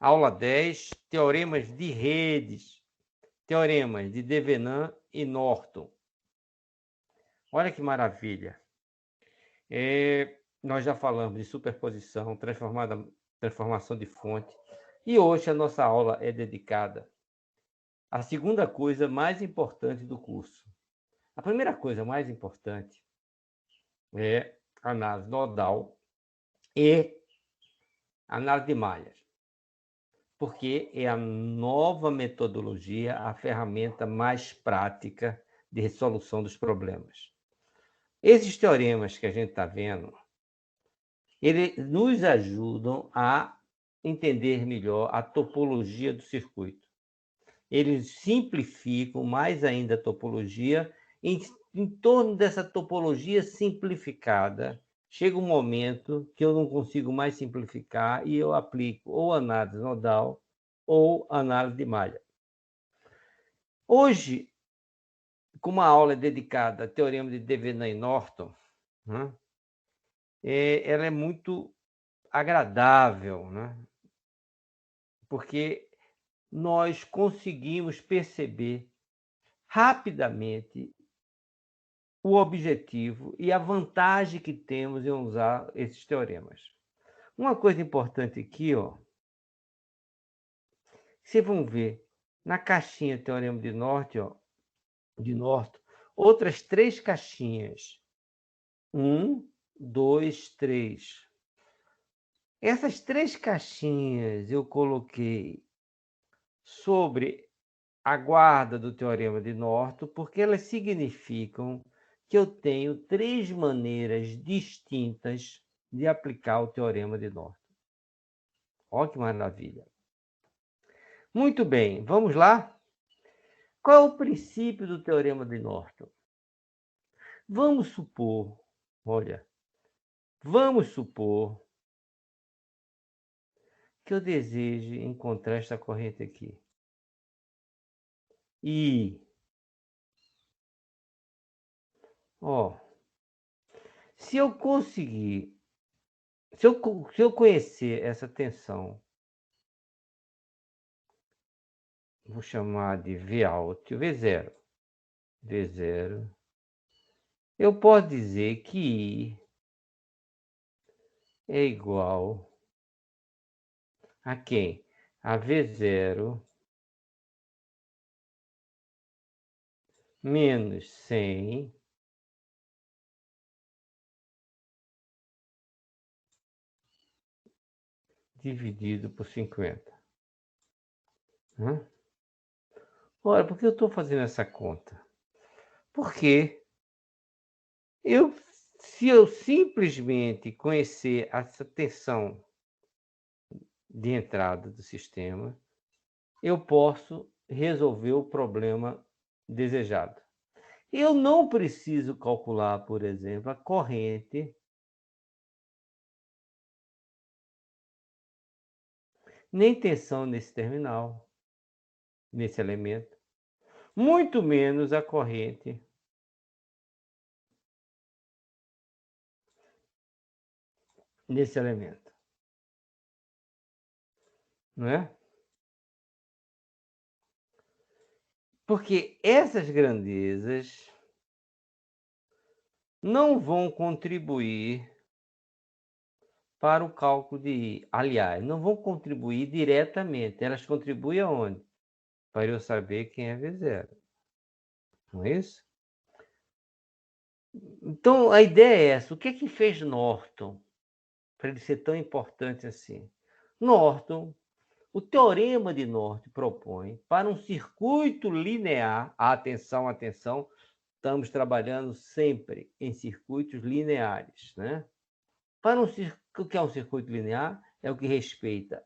Aula 10, teoremas de redes. Teoremas de Devenin e Norton. Olha que maravilha. Nós já falamos de superposição, transformação de fonte. E hoje a nossa aula é dedicada à segunda coisa mais importante do curso. A primeira coisa mais importante é análise nodal e análise de malhas, porque é a nova metodologia, a ferramenta mais prática de resolução dos problemas. Esses teoremas que a gente está vendo, eles nos ajudam a entender melhor a topologia do circuito. Eles simplificam mais ainda a topologia. Em torno dessa topologia simplificada, chega um momento que eu não consigo mais simplificar e eu aplico ou análise nodal ou análise de malha. Hoje, como a aula é dedicada ao teorema de Devenin e Norton, né, ela é muito agradável, né, porque nós conseguimos perceber rapidamente o objetivo e a vantagem que temos em usar esses teoremas. Uma coisa importante aqui, ó, vocês vão ver na caixinha teorema de Norton, outras 3 caixinhas. 1, 2, 3. Essas 3 caixinhas eu coloquei sobre a guarda do teorema de Norton, porque elas significam que eu tenho 3 maneiras distintas de aplicar o teorema de Norton. Olha que maravilha. Muito bem, vamos lá? Qual é o princípio do teorema de Norton? Vamos supor que eu deseje encontrar esta corrente aqui. E, se eu conseguir, se eu conhecer essa tensão, vou chamar de V alto, V0. V0. Eu posso dizer que I é igual a quem? A V0 menos 100 dividido por 50. Ora, por que eu estou fazendo essa conta? Porque se eu simplesmente conhecer essa tensão de entrada do sistema, eu posso resolver o problema desejado. Eu não preciso calcular, por exemplo, a corrente nem tensão nesse terminal, nesse elemento, muito menos a corrente nesse elemento, não é? Porque essas grandezas não vão contribuir para o cálculo de I. Aliás, não vão contribuir diretamente. Elas contribuem aonde? Para eu saber quem é V0. Não é isso? Então, a ideia é essa. O que é que fez Norton para ele ser tão importante assim? Norton, o teorema de Norton propõe para um circuito linear, atenção, estamos trabalhando sempre em circuitos lineares, né? O que é um circuito linear? É o que respeita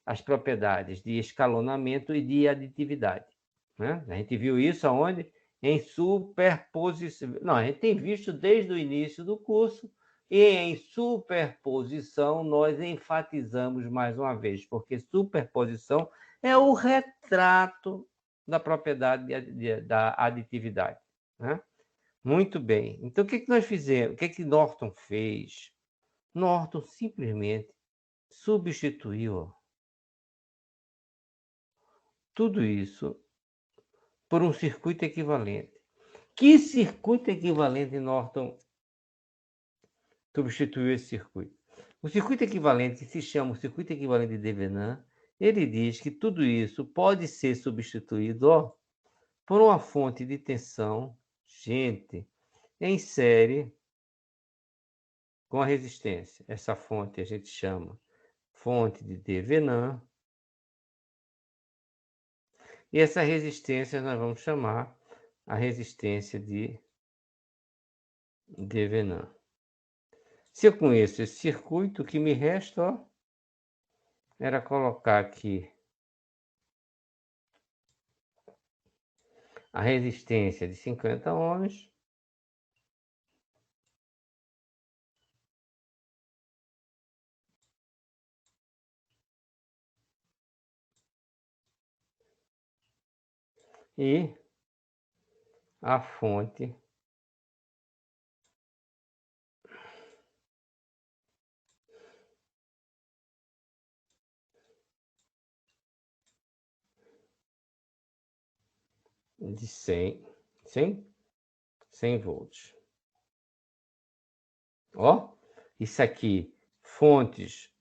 as propriedades de escalonamento e de aditividade, né? A gente viu isso aonde? Em superposição. Não, a gente tem visto desde o início do curso, e em superposição nós enfatizamos mais uma vez, porque superposição é o retrato da propriedade da aditividade, né? Muito bem. Então, o que nós fizemos? O que Norton fez? Norton simplesmente substituiu tudo isso por um circuito equivalente. Que circuito equivalente Norton substituiu esse circuito? O circuito equivalente, que se chama o circuito equivalente de Devenant, ele diz que tudo isso pode ser substituído, ó, por uma fonte de tensão, gente, em série com a resistência. Essa fonte a gente chama fonte de Devenant. E essa resistência nós vamos chamar a resistência de Devenant. Se eu conheço esse circuito, o que me resta, ó, era colocar aqui a resistência de 50 ohms e a fonte de 100 volts. Ó, isso aqui, fontes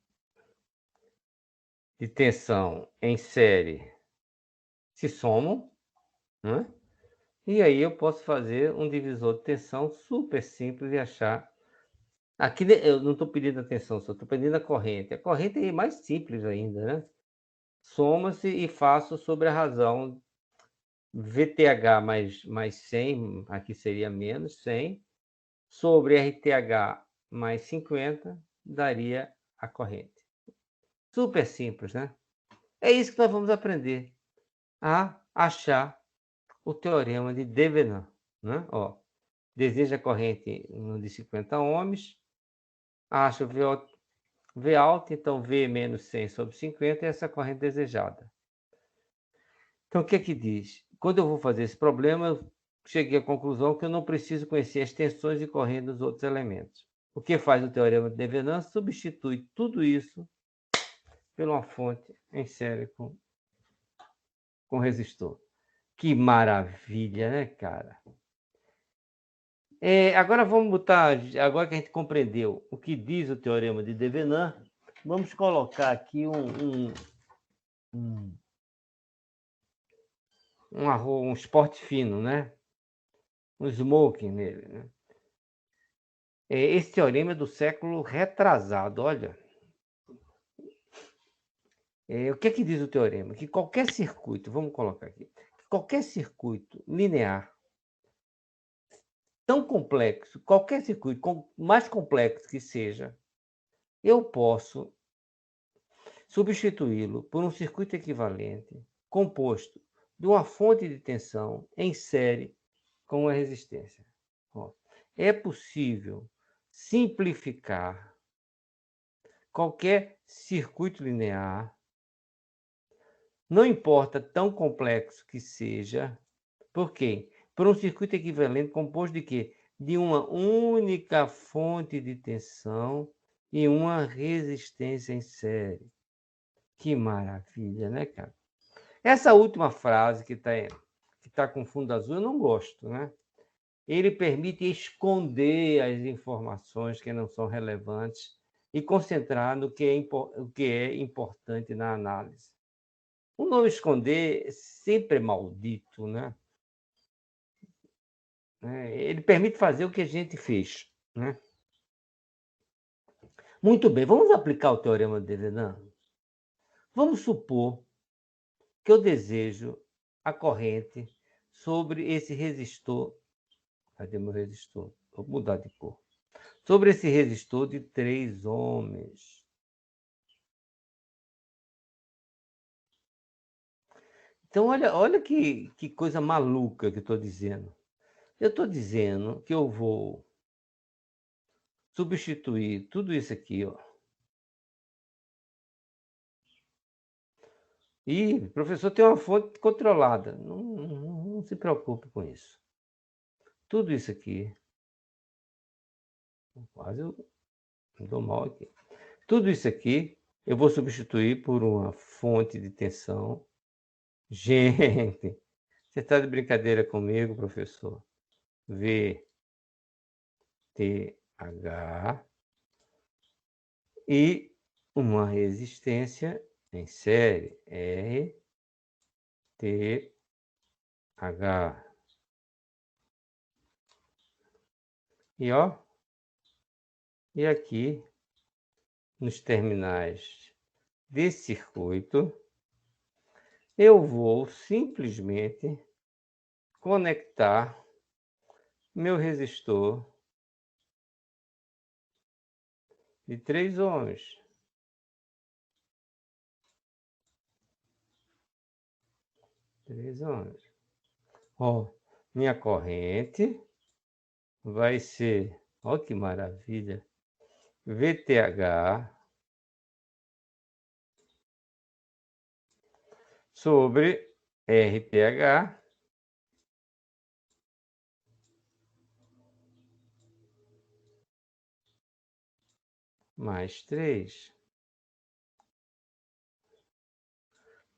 de tensão em série se somam, né? E aí eu posso fazer um divisor de tensão super simples e achar. Aqui eu não estou pedindo a tensão, só estou pedindo a corrente. A corrente é mais simples ainda, né? Soma-se e faço sobre a razão VTH mais 100, aqui seria menos 100, sobre RTH mais 50, daria a corrente. Super simples, né? É isso que nós vamos aprender, a achar o teorema de Devenant, né? Ó, deseja a corrente de 50 ohms, acha V alta, então V menos 100 sobre 50 é essa corrente desejada. Então, o que é que diz? Quando eu vou fazer esse problema, eu cheguei à conclusão que eu não preciso conhecer as tensões e correntes dos outros elementos. O que faz o teorema de Devenant? Substitui tudo isso por uma fonte em série com resistor. Que maravilha, né, cara? Agora vamos botar, agora que a gente compreendeu o que diz o teorema de Devenant, vamos colocar aqui um esporte fino, né? Um smoking nele, né? Esse teorema é do século retrasado, olha. O que é que diz o teorema? Que qualquer circuito, vamos colocar aqui, qualquer circuito linear tão complexo, qualquer circuito, mais complexo que seja, eu posso substituí-lo por um circuito equivalente composto de uma fonte de tensão em série com uma resistência. É possível simplificar qualquer circuito linear, não importa tão complexo que seja. Por quê? Por um circuito equivalente composto de quê? De uma única fonte de tensão e uma resistência em série. Que maravilha, né, cara? Essa última frase que tá com fundo azul, eu não gosto, né? Ele permite esconder as informações que não são relevantes e concentrar no que é importante na análise. O não esconder sempre é maldito, né? Ele permite fazer o que a gente fez, né? Muito bem, vamos aplicar o teorema de Devenant? Vamos supor que eu desejo a corrente sobre esse resistor. Cadê meu resistor? Vou mudar de cor. Sobre esse resistor de 3 ohms. Então, olha que coisa maluca que eu estou dizendo. Eu estou dizendo que eu vou substituir tudo isso aqui, ó. E professor tem uma fonte controlada. Não se preocupe com isso. Tudo isso aqui. Quase eu dou mal aqui. Tudo isso aqui eu vou substituir por uma fonte de tensão Gente, você está de brincadeira comigo, professor? VTH e uma resistência em série RTH. E ó, e aqui nos terminais desse circuito, eu vou simplesmente conectar meu resistor de 3 ohms. Ó, minha corrente vai ser, ó que maravilha, VTH sobre RTH mais 3.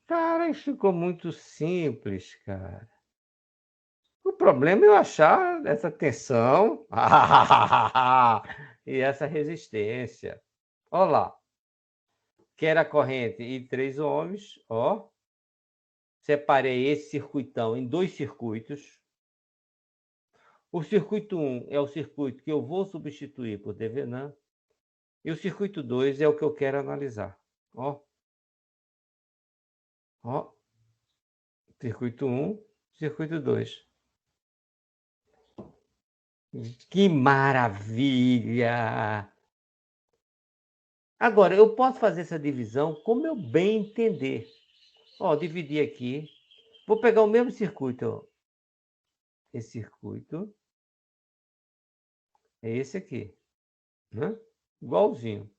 Cara, isso ficou muito simples, cara. O problema é eu achar essa tensão e essa resistência. Olha lá, que era a corrente em 3 ohms, ó. Separei esse circuitão em 2 circuitos. O circuito 1 é o circuito que eu vou substituir por Devenant. E o circuito 2 é o que eu quero analisar. Ó. Ó. Circuito 1, circuito 2. Que maravilha! Agora, eu posso fazer essa divisão como eu bem entender. Ó, dividir aqui. Vou pegar o mesmo circuito. Ó. Esse circuito é esse aqui. Né? Igualzinho.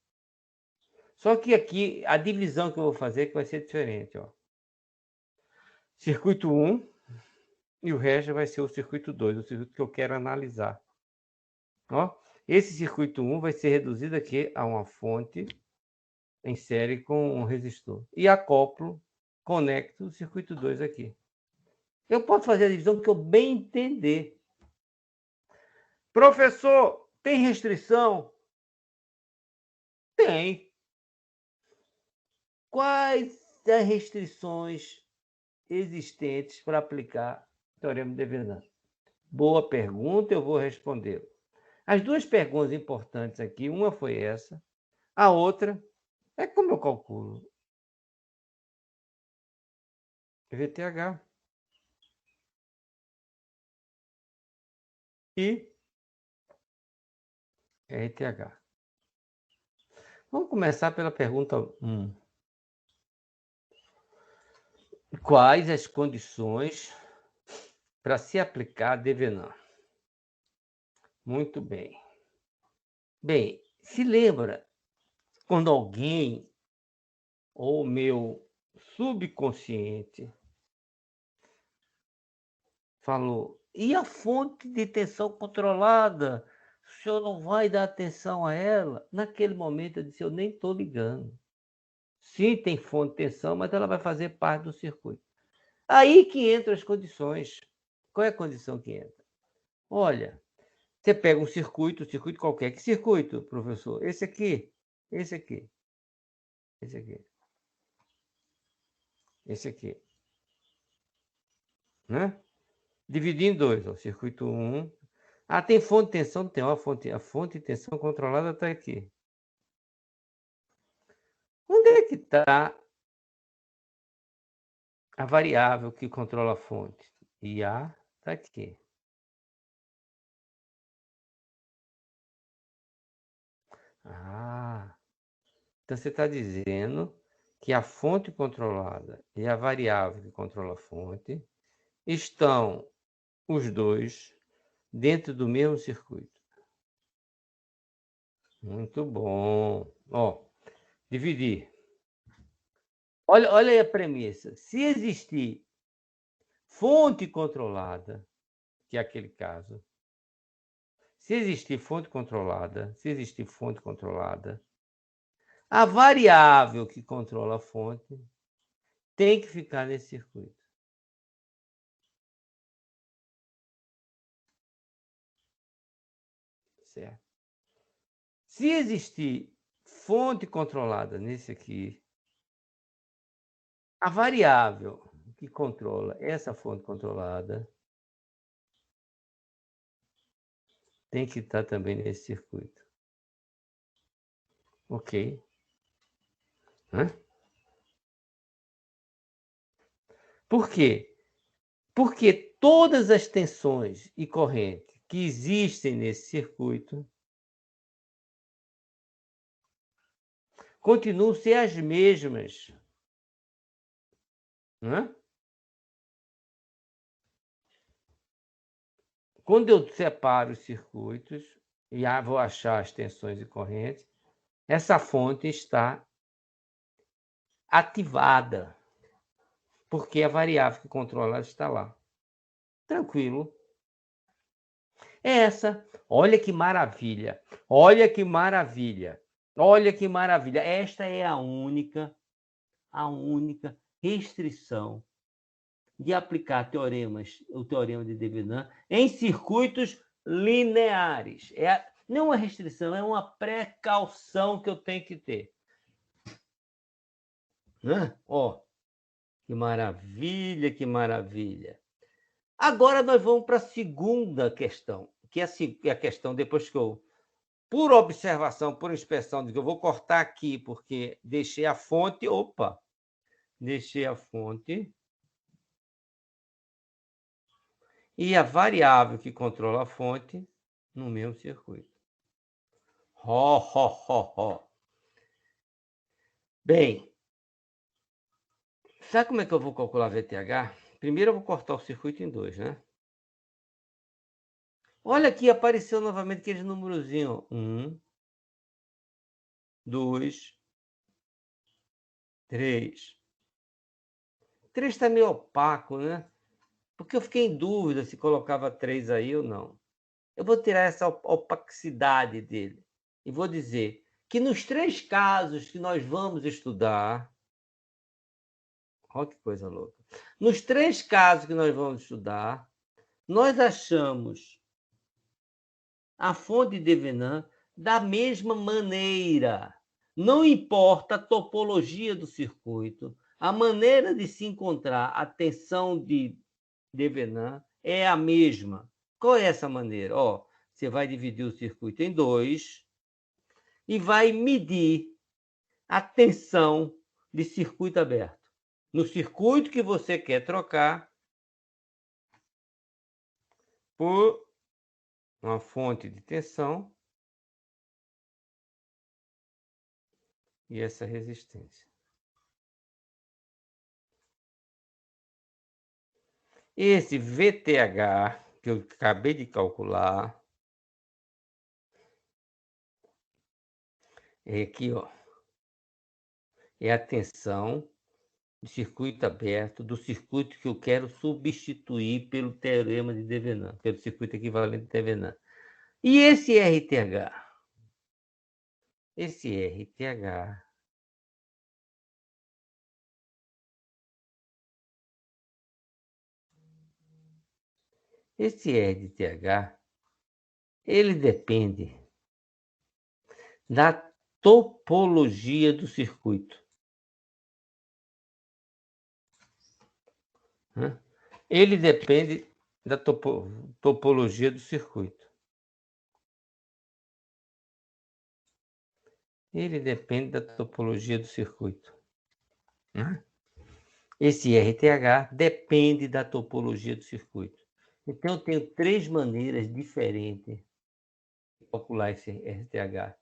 Só que aqui, a divisão que eu vou fazer que vai ser diferente. Ó. Circuito 1 e o resto vai ser o circuito 2, o circuito que eu quero analisar. Ó, esse circuito 1 vai ser reduzido aqui a uma fonte em série com um resistor. E acoplo, conecto o circuito 2 aqui. Eu posso fazer a divisão que eu bem entender. Professor, tem restrição? Tem. Quais as restrições existentes para aplicar o Teorema de Venant? Boa pergunta, eu vou responder. As duas perguntas importantes aqui, uma foi essa, a outra é como eu calculo. VTH. E RTH. Vamos começar pela pergunta 1. Quais as condições para se aplicar Devenant? Muito bem. Bem, se lembra quando alguém ou meu subconsciente falou, e a fonte de tensão controlada? O senhor não vai dar atenção a ela? Naquele momento eu disse, eu nem estou ligando. Sim, tem fonte de tensão, mas ela vai fazer parte do circuito. Aí que entram as condições. Qual é a condição que entra? Olha, você pega um circuito qualquer. Que circuito, professor? Esse aqui, esse aqui, esse aqui, esse aqui. Né? Dividir em dois, ó, circuito 1. Ah, tem fonte de tensão? Tem uma fonte. A fonte de tensão controlada está aqui. Onde é que está a variável que controla a fonte? IA está aqui. Ah, então você está dizendo que a fonte controlada e a variável que controla a fonte estão os dois dentro do mesmo circuito. Muito bom. Ó, dividir. Olha aí a premissa. Se existir fonte controlada, que é aquele caso, se existir fonte controlada, a variável que controla a fonte tem que ficar nesse circuito. Se existir fonte controlada nesse aqui, a variável que controla essa fonte controlada tem que estar também nesse circuito. Ok? Por quê? Porque todas as tensões e correntes que existem nesse circuito continuam a ser as mesmas. Quando eu separo os circuitos e vou achar as tensões e correntes, essa fonte está ativada, porque a variável que controla ela está lá. Tranquilo. Essa, olha que maravilha, olha que maravilha, olha que maravilha. Esta é a única restrição de aplicar o teorema de Devenant em circuitos lineares. Não é uma restrição, é uma precaução que eu tenho que ter. Ó, que maravilha, que maravilha. Agora nós vamos para a segunda questão, que é a questão depois que eu, por observação, por inspeção, digo, eu vou cortar aqui porque deixei a fonte, deixei a fonte e a variável que controla a fonte no mesmo circuito. Bem, sabe como é que eu vou calcular VTH? Primeiro eu vou cortar o circuito em 2, né? Olha aqui, apareceu novamente aquele númerozinho. 1, 2, 3. 3 está meio opaco, né? Porque eu fiquei em dúvida se colocava 3 aí ou não. Eu vou tirar essa opacidade dele e vou dizer que nos 3 casos que nós vamos estudar, olha que coisa louca. Nos 3 casos que nós vamos estudar, nós achamos a fonte de Devenant da mesma maneira. Não importa a topologia do circuito, a maneira de se encontrar a tensão de Devenant é a mesma. Qual é essa maneira? Você vai dividir o circuito em 2 e vai medir a tensão de circuito aberto. No circuito que você quer trocar por uma fonte de tensão e essa resistência. Esse VTH que eu acabei de calcular é aqui, é a tensão de circuito aberto do circuito que eu quero substituir pelo teorema de Devenant, pelo circuito equivalente de Devenant. E esse RTH? Esse RTH ele depende da topologia do circuito. Ele depende da topologia do circuito. Ele depende da topologia do circuito. Esse RTH depende da topologia do circuito. Então, eu tenho 3 maneiras diferentes de calcular esse RTH,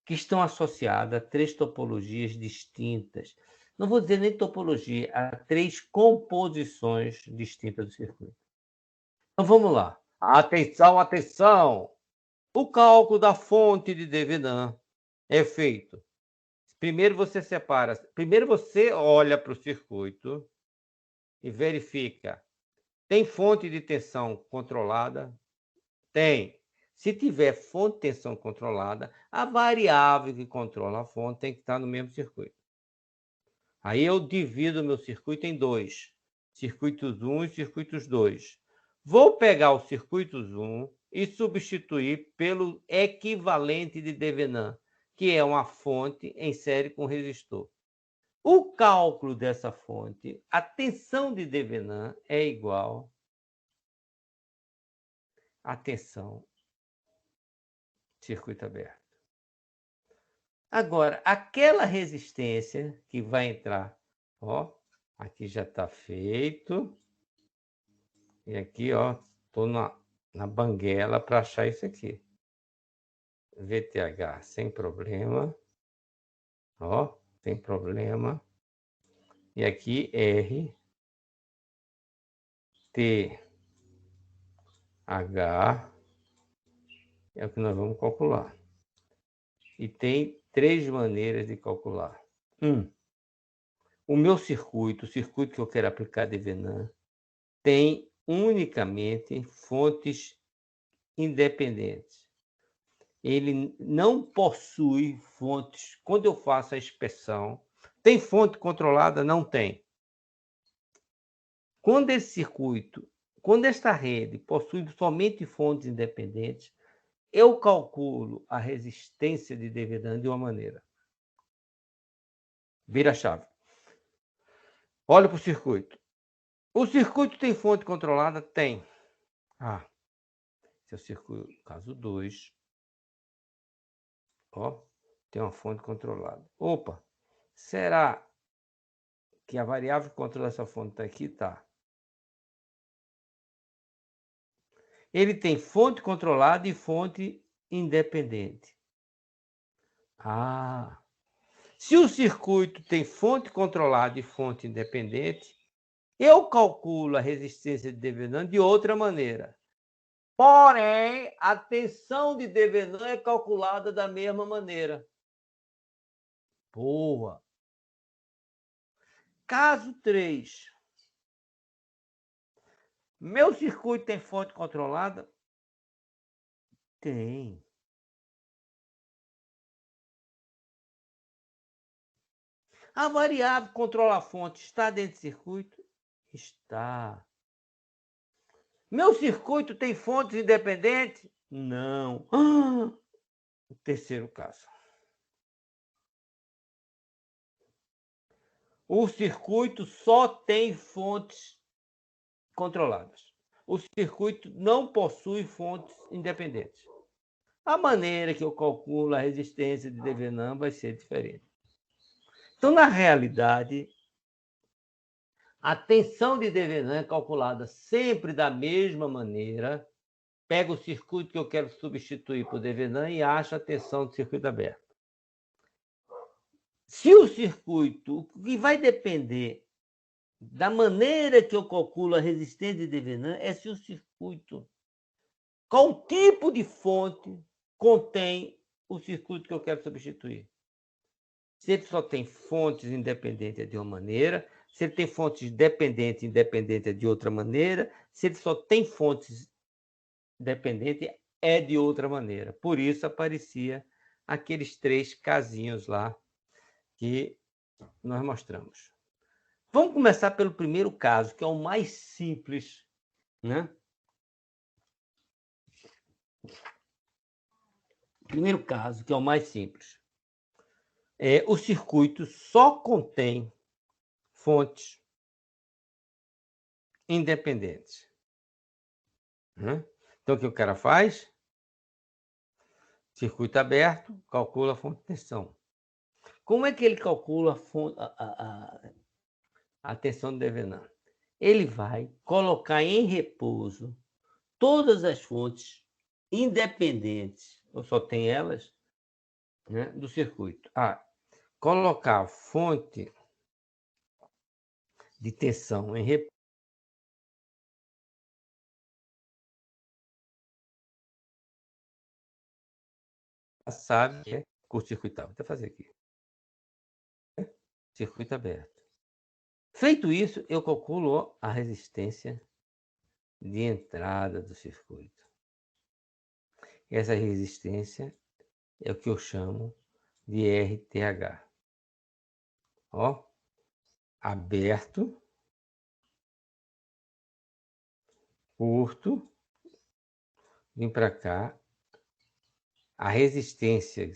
que estão associadas a 3 topologias distintas. Não vou dizer nem topologia, a 3 composições distintas do circuito. Então, vamos lá. Atenção, atenção! O cálculo da fonte de Devenant é feito. Primeiro você olha para o circuito e verifica. Tem fonte de tensão controlada? Tem. Se tiver fonte de tensão controlada, a variável que controla a fonte tem que estar no mesmo circuito. Aí eu divido meu circuito em 2. Circuitos 1 e circuitos 2. Vou pegar o circuitos 1 e substituir pelo equivalente de Devenant. que é uma fonte em série com resistor. O cálculo dessa fonte, a tensão de Devenant é igual à tensão circuito aberto. Agora, aquela resistência que vai entrar, ó, aqui já está feito. E aqui, ó, estou na banguela para achar isso aqui. VTH sem problema. Ó, sem problema. E aqui R, T, H, é o que nós vamos calcular. E tem 3 maneiras de calcular. O meu circuito, o circuito que eu quero aplicar de Devenant, tem unicamente fontes independentes. Ele não possui fontes. Quando eu faço a inspeção, tem fonte controlada? Não tem. Quando esse circuito, quando esta rede possui somente fontes independentes, eu calculo a resistência de Devenant de uma maneira. Vira a chave. Olha para o circuito. O circuito tem fonte controlada? Tem. Esse é o circuito, caso 2. Ó, tem uma fonte controlada. Opa, será que a variável que controla essa fonte está aqui? Tá. Ele tem fonte controlada e fonte independente. Se o circuito tem fonte controlada e fonte independente, eu calculo a resistência de Devenant de outra maneira. Porém, a tensão de Devenant é calculada da mesma maneira. Boa! Caso 3. Meu circuito tem fonte controlada? Tem. A variável que controla a fonte está dentro do circuito? Está. Meu circuito tem fontes independentes? Não. O terceiro caso. O circuito só tem fontes controladas. O circuito não possui fontes independentes. A maneira que eu calculo a resistência de Devenant vai ser diferente. Então, na realidade, a tensão de Devenant é calculada sempre da mesma maneira. Pego o circuito que eu quero substituir por Devenant e acho a tensão do circuito aberto. Se o circuito, o que vai depender da maneira que eu calculo a resistência de Devenant é se o circuito, qual tipo de fonte contém o circuito que eu quero substituir. Se ele só tem fontes independentes é de uma maneira, se ele tem fontes dependentes e independentes é de outra maneira, se ele só tem fontes dependentes é de outra maneira. Por isso aparecia aqueles 3 casinhos lá que nós mostramos. Vamos começar pelo primeiro caso, que é o mais simples, né? Primeiro caso, que é o mais simples. O circuito só contém fontes independentes. Né? Então, o que o cara faz? Circuito aberto, calcula a fonte de tensão. Como é que ele calcula a tensão de Devenant? Ele vai colocar em repouso todas as fontes independentes, ou só tem elas, né, do circuito. Colocar fonte de tensão em repouso. Sabe que é curto-circuitar. Vou até fazer aqui. Circuito aberto. Feito isso, eu calculo a resistência de entrada do circuito. Essa resistência é o que eu chamo de RTH. Ó, aberto, curto, vim para cá. A resistência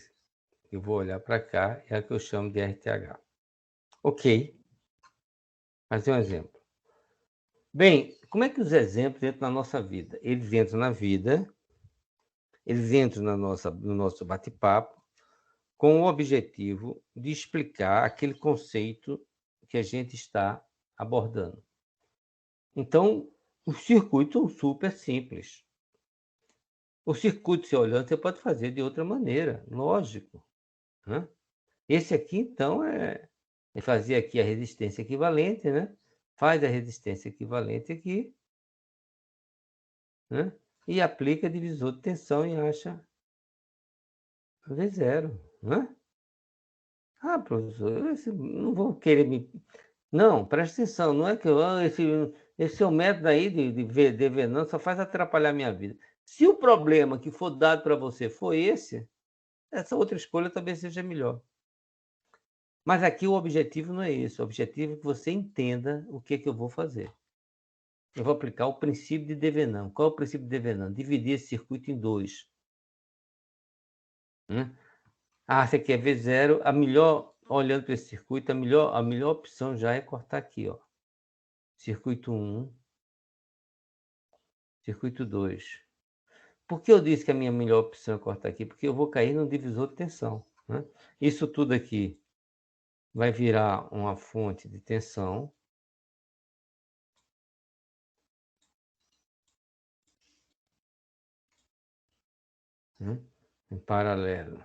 Eu vou olhar para cá, é a que eu chamo de RTH. Ok. Fazer um exemplo. Bem, como é que os exemplos entram na nossa vida? Eles entram na vida, eles entram no nosso bate-papo, com o objetivo de explicar aquele conceito que a gente está abordando. Então, o circuito é super simples. O circuito, você olhando, você pode fazer de outra maneira, lógico, né? Esse aqui, então, é fazer aqui a resistência equivalente, né? Faz a resistência equivalente aqui, né? E aplica divisor de tensão e acha V0, né? Ah, professor, não vou querer me... Não, presta atenção, não é que esse seu método aí de ver não só faz atrapalhar a minha vida. Se o problema que for dado para você for esse, essa outra escolha talvez seja melhor. Mas aqui o objetivo não é esse, o objetivo é que você entenda o que é que eu vou fazer. Eu vou aplicar o princípio de Devenant. Qual é o princípio de Devenant? Dividir esse circuito em dois. Ah, você quer ver zero? A melhor, olhando para esse circuito, a melhor opção já é cortar aqui, ó. Circuito 1, circuito 2. Por que eu disse que a minha melhor opção é cortar aqui? Porque eu vou cair no divisor de tensão, né? Isso tudo aqui vai virar uma fonte de tensão. Em paralelo,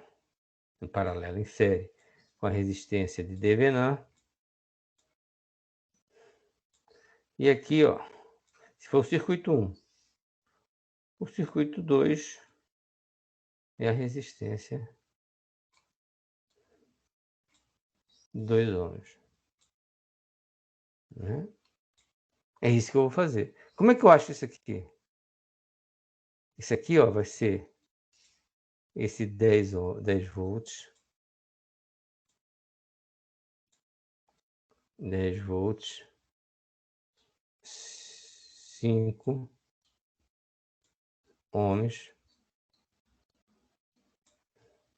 em série, com a resistência de Devenant. E aqui, ó, se for o circuito 1, o circuito 2 é a resistência de 2 ohms. Né? É isso que eu vou fazer. Como é que eu acho isso aqui? Isso aqui, ó, vai ser esse 10 volts. 10 volts. 5 ohms.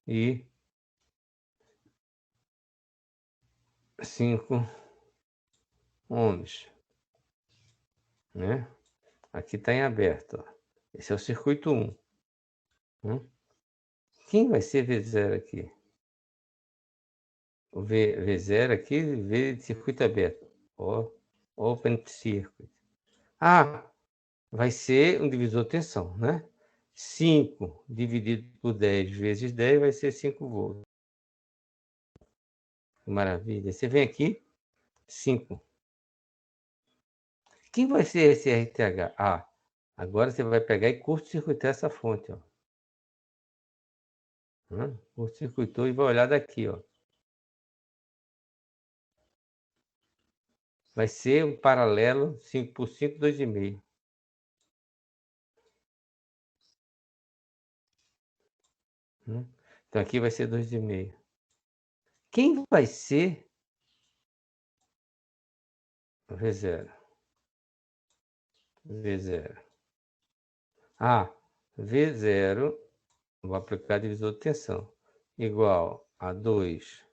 E 5 ohms. Né? Aqui está em aberto. Ó. Esse é o circuito 1. Quem vai ser V0 aqui? O V0 aqui, V de circuito aberto. Ó, open circuit. Ah, vai ser um divisor de tensão, né? 5 dividido por 10 vezes 10 vai ser 5 volts. Que maravilha. Você vem aqui, 5. Quem vai ser esse RTH? Ah, agora você vai pegar e curto-circuitar essa fonte, ó. Curto-circuitou e vai olhar daqui, ó. Vai ser um paralelo 5 por 5, 2,5. Então aqui vai ser 2,5. Quem vai ser V0? V0. Ah, V0, vou aplicar divisor de tensão, igual a 2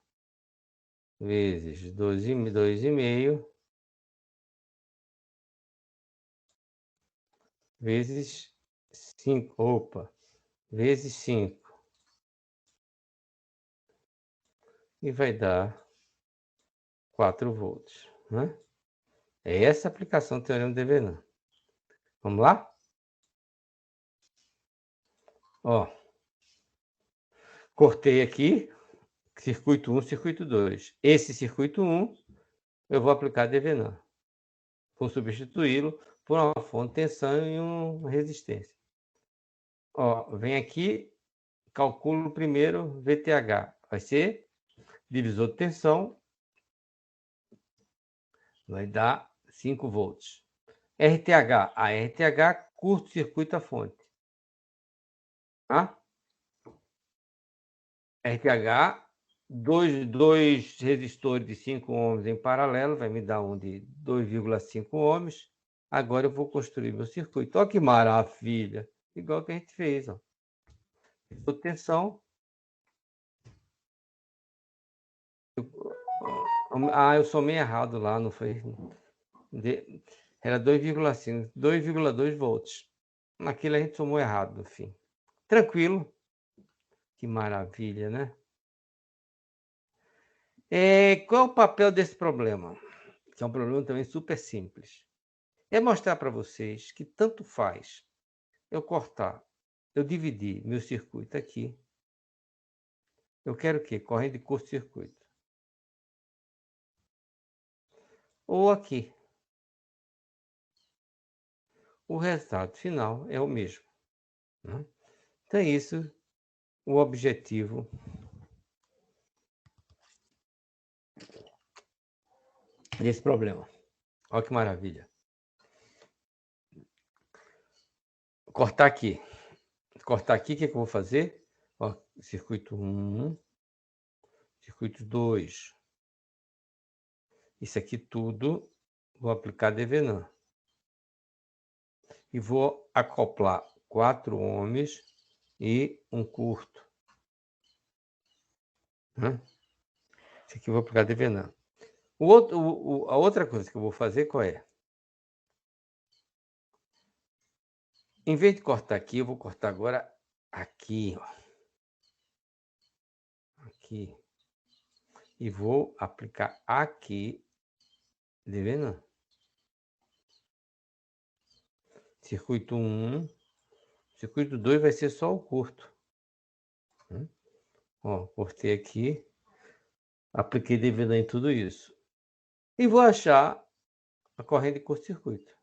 vezes 2,5 vezes 5, opa, vezes 5. E vai dar 4 volts, né? É essa a aplicação do teorema de Devenant. Vamos lá? Ó, cortei aqui, circuito 1, circuito 2. Esse circuito 1, eu vou aplicar Devenant. Vou substituí-lo por uma fonte de tensão e uma resistência. Ó, vem aqui, calculo primeiro VTH. Vai ser divisor de tensão, vai dar 5 volts. RTH, a RTH curto-circuita a fonte. Tá? RTH, dois resistores de 5 ohms em paralelo, vai me dar um de 2,5 ohms. Agora eu vou construir meu circuito. Olha que maravilha! Igual que a gente fez. Ó. Tensão, Ah, eu somei errado lá, não foi? Era 2,5, 2,2 volts. Naquilo a gente somou errado, no fim. Tranquilo. Que maravilha, né? Qual é o papel desse problema? Que é um problema também super simples. É mostrar para vocês que tanto faz eu cortar, eu dividir meu circuito aqui. Eu quero o quê? Corrente de curto-circuito. Ou aqui. O resultado final é o mesmo, né? Então é isso o objetivo desse problema. Olha que maravilha. Cortar aqui. Cortar aqui, o que eu vou fazer? Ó, circuito 1, circuito 2. Isso aqui tudo, vou aplicar DVNAM. E vou acoplar 4 ohms e um curto. Né? Isso aqui eu vou aplicar DVNAM. A outra coisa que eu vou fazer, qual é? Em vez de cortar aqui, eu vou cortar agora aqui, ó. Aqui. E vou aplicar aqui DVNAM. Circuito 1. Circuito 2 vai ser só o curto. Ó, cortei aqui. Apliquei DVNAM em tudo isso. E vou achar a corrente de curto-circuito.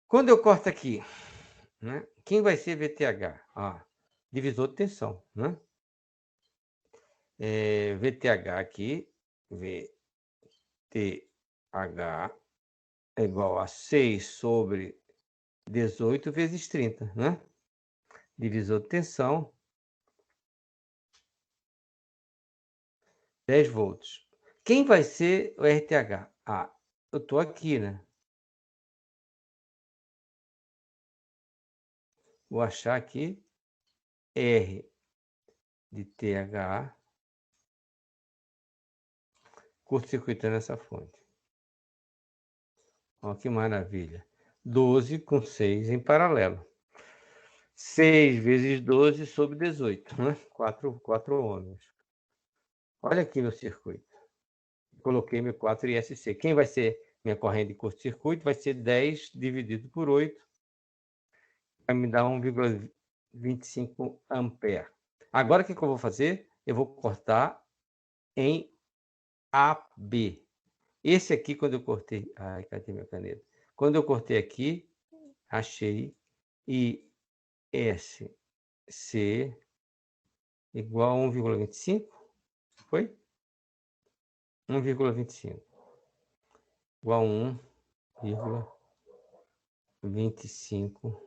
Quando eu corto aqui, né? Quem vai ser VTH? Divisor de tensão, né? VTH aqui, VTH é igual a 6 sobre 18 vezes 30, né? Divisor de tensão, 10 volts. Quem vai ser o RTH? Eu estou aqui, né? Vou achar aqui R de TH, curto-circuitando essa fonte. Olha que maravilha. 12 com 6 em paralelo. 6 vezes 12 sobre 18, né? 4 ohms. Olha aqui meu circuito. Coloquei meu 4 ISC. Quem vai ser minha corrente de curto-circuito? Vai ser 10 dividido por 8. Vai me dar 1,25 ampere. Agora o que eu vou fazer? Eu vou cortar em AB. Esse aqui, quando eu cortei... Ai, cadê minha caneta? Quando eu cortei aqui, achei ISC igual a 1,25. Foi? 1,25. Igual a 1,25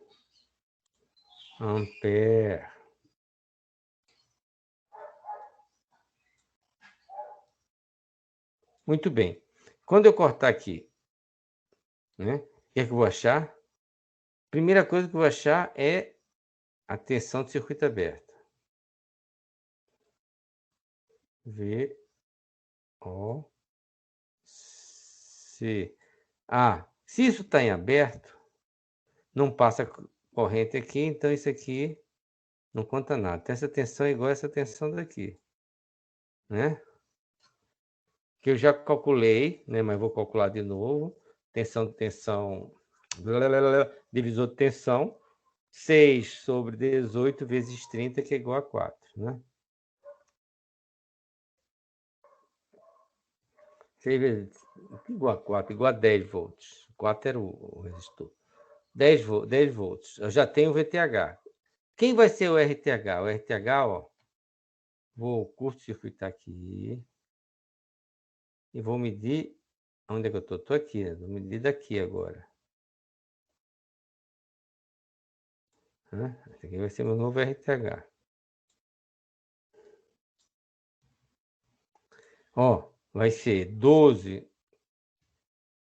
ampere. Muito bem. Quando eu cortar aqui, né? O que é que eu vou achar? Primeira coisa que eu vou achar é a tensão do circuito aberto. VOC. Se isso está em aberto, não passa corrente aqui, então isso aqui não conta nada. Então, essa tensão é igual a essa tensão daqui, né? Que eu já calculei, né? Mas vou calcular de novo. Tensão, divisor de tensão, 6 sobre 18 vezes 30, que é igual a 4, né? 6 vezes igual a 4, igual a 10 volts. 4 era o resistor. 10 volts. Eu já tenho o VTH. Quem vai ser o RTH? O RTH, ó, vou curto-circuitar aqui e vou medir. Onde é que eu estou? Estou aqui, né? Vou medir daqui agora. Esse aqui vai ser meu novo RTH. Ó, vai ser 12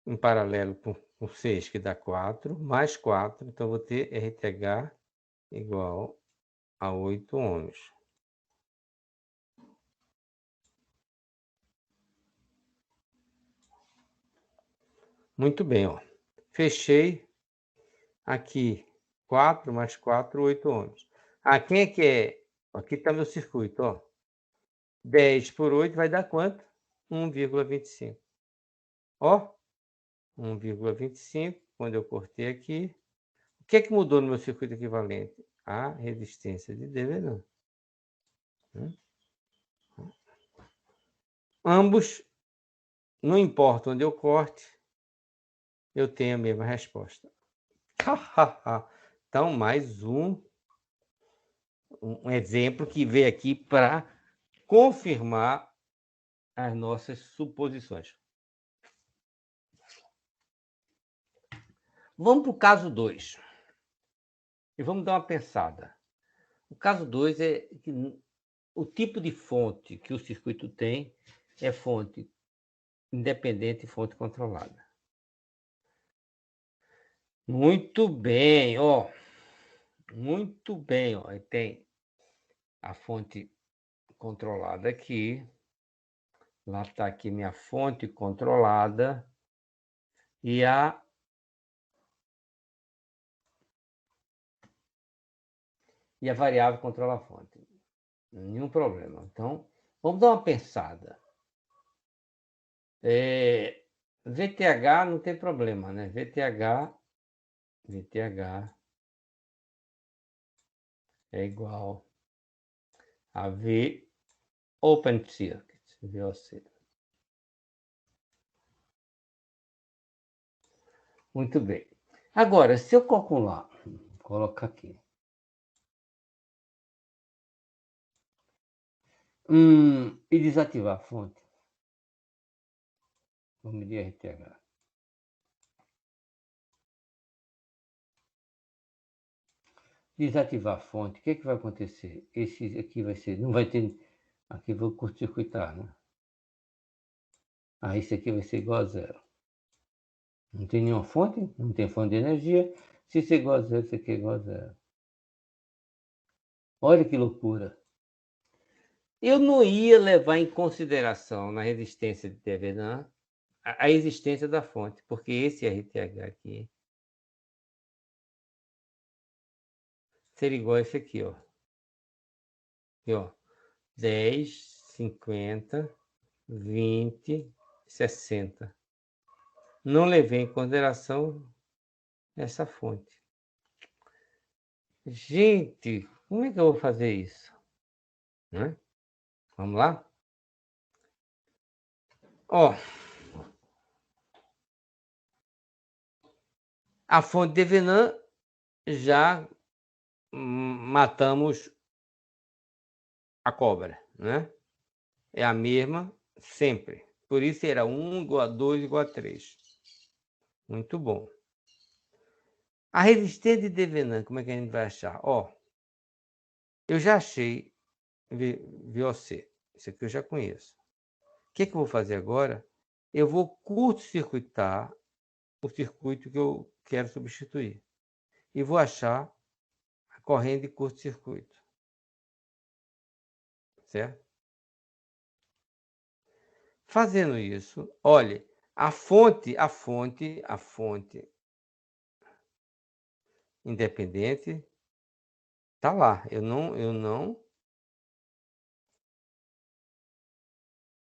em paralelo com 6, que dá 4, mais 4. Então, vou ter RTH igual a 8 ohms. Muito bem, ó. Fechei aqui 4 mais 4, 8 ohms. Quem é que é? Aqui está meu circuito, ó. 10 por 8 vai dar quanto? 1,25. Ó, 1,25. Quando eu cortei aqui. O que é que mudou no meu circuito equivalente? A resistência de Devenant. Ambos, não importa onde eu corte, eu tenho a mesma resposta. Então, mais um exemplo que veio aqui para confirmar as nossas suposições. Vamos para o caso 2. E vamos dar uma pensada. O caso 2 é que o tipo de fonte que o circuito tem é fonte independente e fonte controlada. Muito bem, ó. Muito bem, ó. E tem a fonte controlada aqui. Lá está aqui minha fonte controlada. E a variável controla a fonte. Nenhum problema. Então, vamos dar uma pensada. VTH não tem problema, né? VTH é igual a V Open Circuit, VOC. Muito bem. Agora, se eu calcular, vou colocar aqui. E desativar a fonte. Vou medir RTH. Desativar a fonte, o que vai acontecer? Esse aqui vai ser, não vai ter, aqui vou curto-circuitar, né? Esse aqui vai ser igual a zero. Não tem nenhuma fonte, não tem fonte de energia. Se isso é igual a zero, isso aqui é igual a zero. Olha que loucura. Eu não ia levar em consideração na resistência de Thevenin a existência da fonte, porque esse RTH aqui seria igual a esse aqui, ó. Aqui, ó. 10, 50, 20, 60. Não levei em consideração essa fonte. Gente, como é que eu vou fazer isso? Né? Vamos lá? Ó, a fonte de Venan já matamos a cobra, né? É a mesma sempre. Por isso era 1 igual a 2 igual a 3. Muito bom. A resistência de Devenant, como é que a gente vai achar? Ó, eu já achei VOC. Isso aqui eu já conheço. O que eu vou fazer agora? Eu vou curto-circuitar o circuito que eu quero substituir. E vou achar a corrente de curto-circuito. Certo? Fazendo isso, olhe, a fonte independente está lá.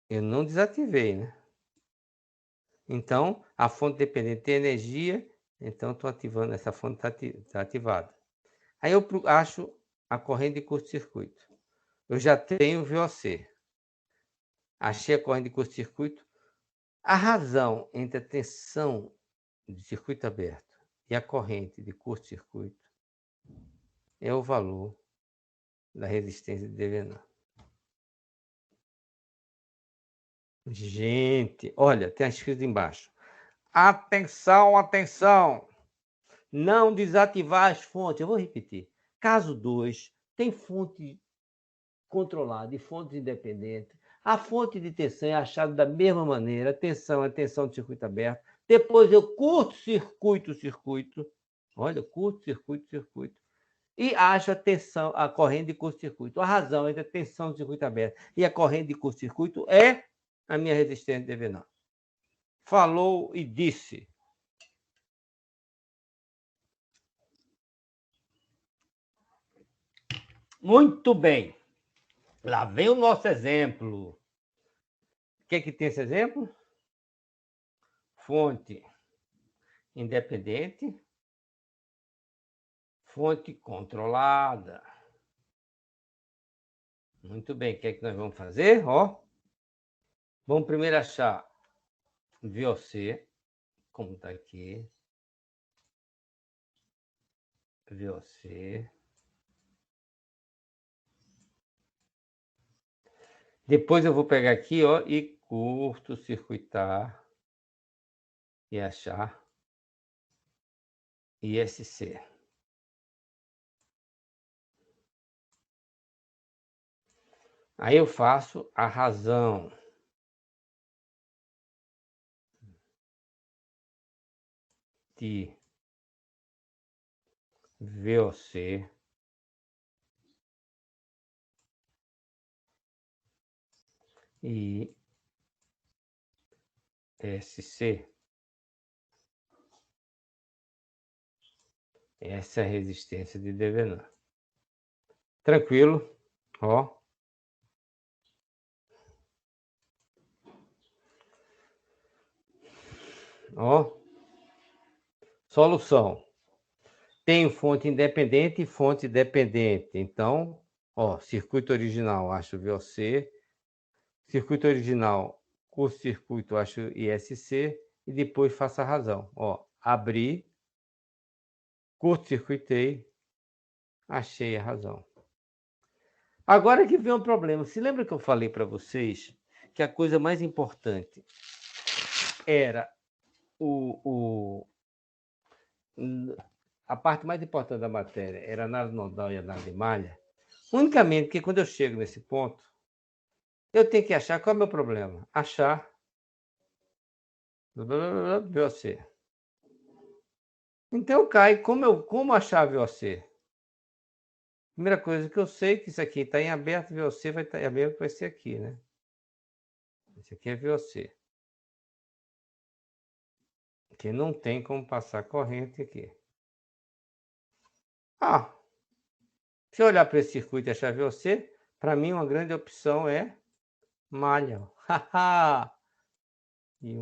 Eu não desativei, né? Então, a fonte dependente tem energia, então estou ativando, essa fonte está ativada. Aí eu acho a corrente de curto-circuito. Eu já tenho VOC. Achei a corrente de curto-circuito. A razão entre a tensão de circuito aberto e a corrente de curto-circuito é o valor da resistência de Devenant. Gente, olha, tem escrito embaixo. Atenção, atenção! Não desativar as fontes. Eu vou repetir. Caso 2, tem fonte controlada e fontes independentes. A fonte de tensão é achada da mesma maneira. Tensão é tensão de circuito aberto. Depois eu curto-circuito o circuito. Olha, curto-circuito o circuito. E acho a corrente de curto-circuito. A razão entre a tensão do circuito aberto e a corrente de curto-circuito é a minha resistência de Devenant. falou e disse. Muito bem. Lá vem o nosso exemplo. O que é que tem esse exemplo? Fonte independente, fonte controlada. Muito bem, o que é que nós vamos fazer? Ó, vamos primeiro achar VOC, como está aqui. VOC. Depois eu vou pegar aqui, ó, e curto-circuitar e achar ISC. Aí eu faço a razão de VOC e SC. Essa é a resistência de Devenant. Tranquilo, ó. Ó. Solução. Tenho fonte independente e fonte dependente. Então, ó, circuito original, acho VOC. Circuito original, curto-circuito, acho ISC. E depois faço a razão. Ó, abri, curto-circuitei, achei a razão. Agora que vem um problema. Se lembra que eu falei para vocês que a coisa mais importante era a parte mais importante da matéria era análise nodal e análise de malha? Unicamente que quando eu chego nesse ponto, eu tenho que achar qual é o meu problema. Achar VOC. Então cai como achar VOC? Primeira coisa que eu sei que isso aqui está em aberto, VOC vai estar em aberto, vai ser aqui, né? Esse aqui é VOC. Que não tem como passar corrente aqui. Ah, se eu olhar para esse circuito e achar VOC, para mim uma grande opção é malha. E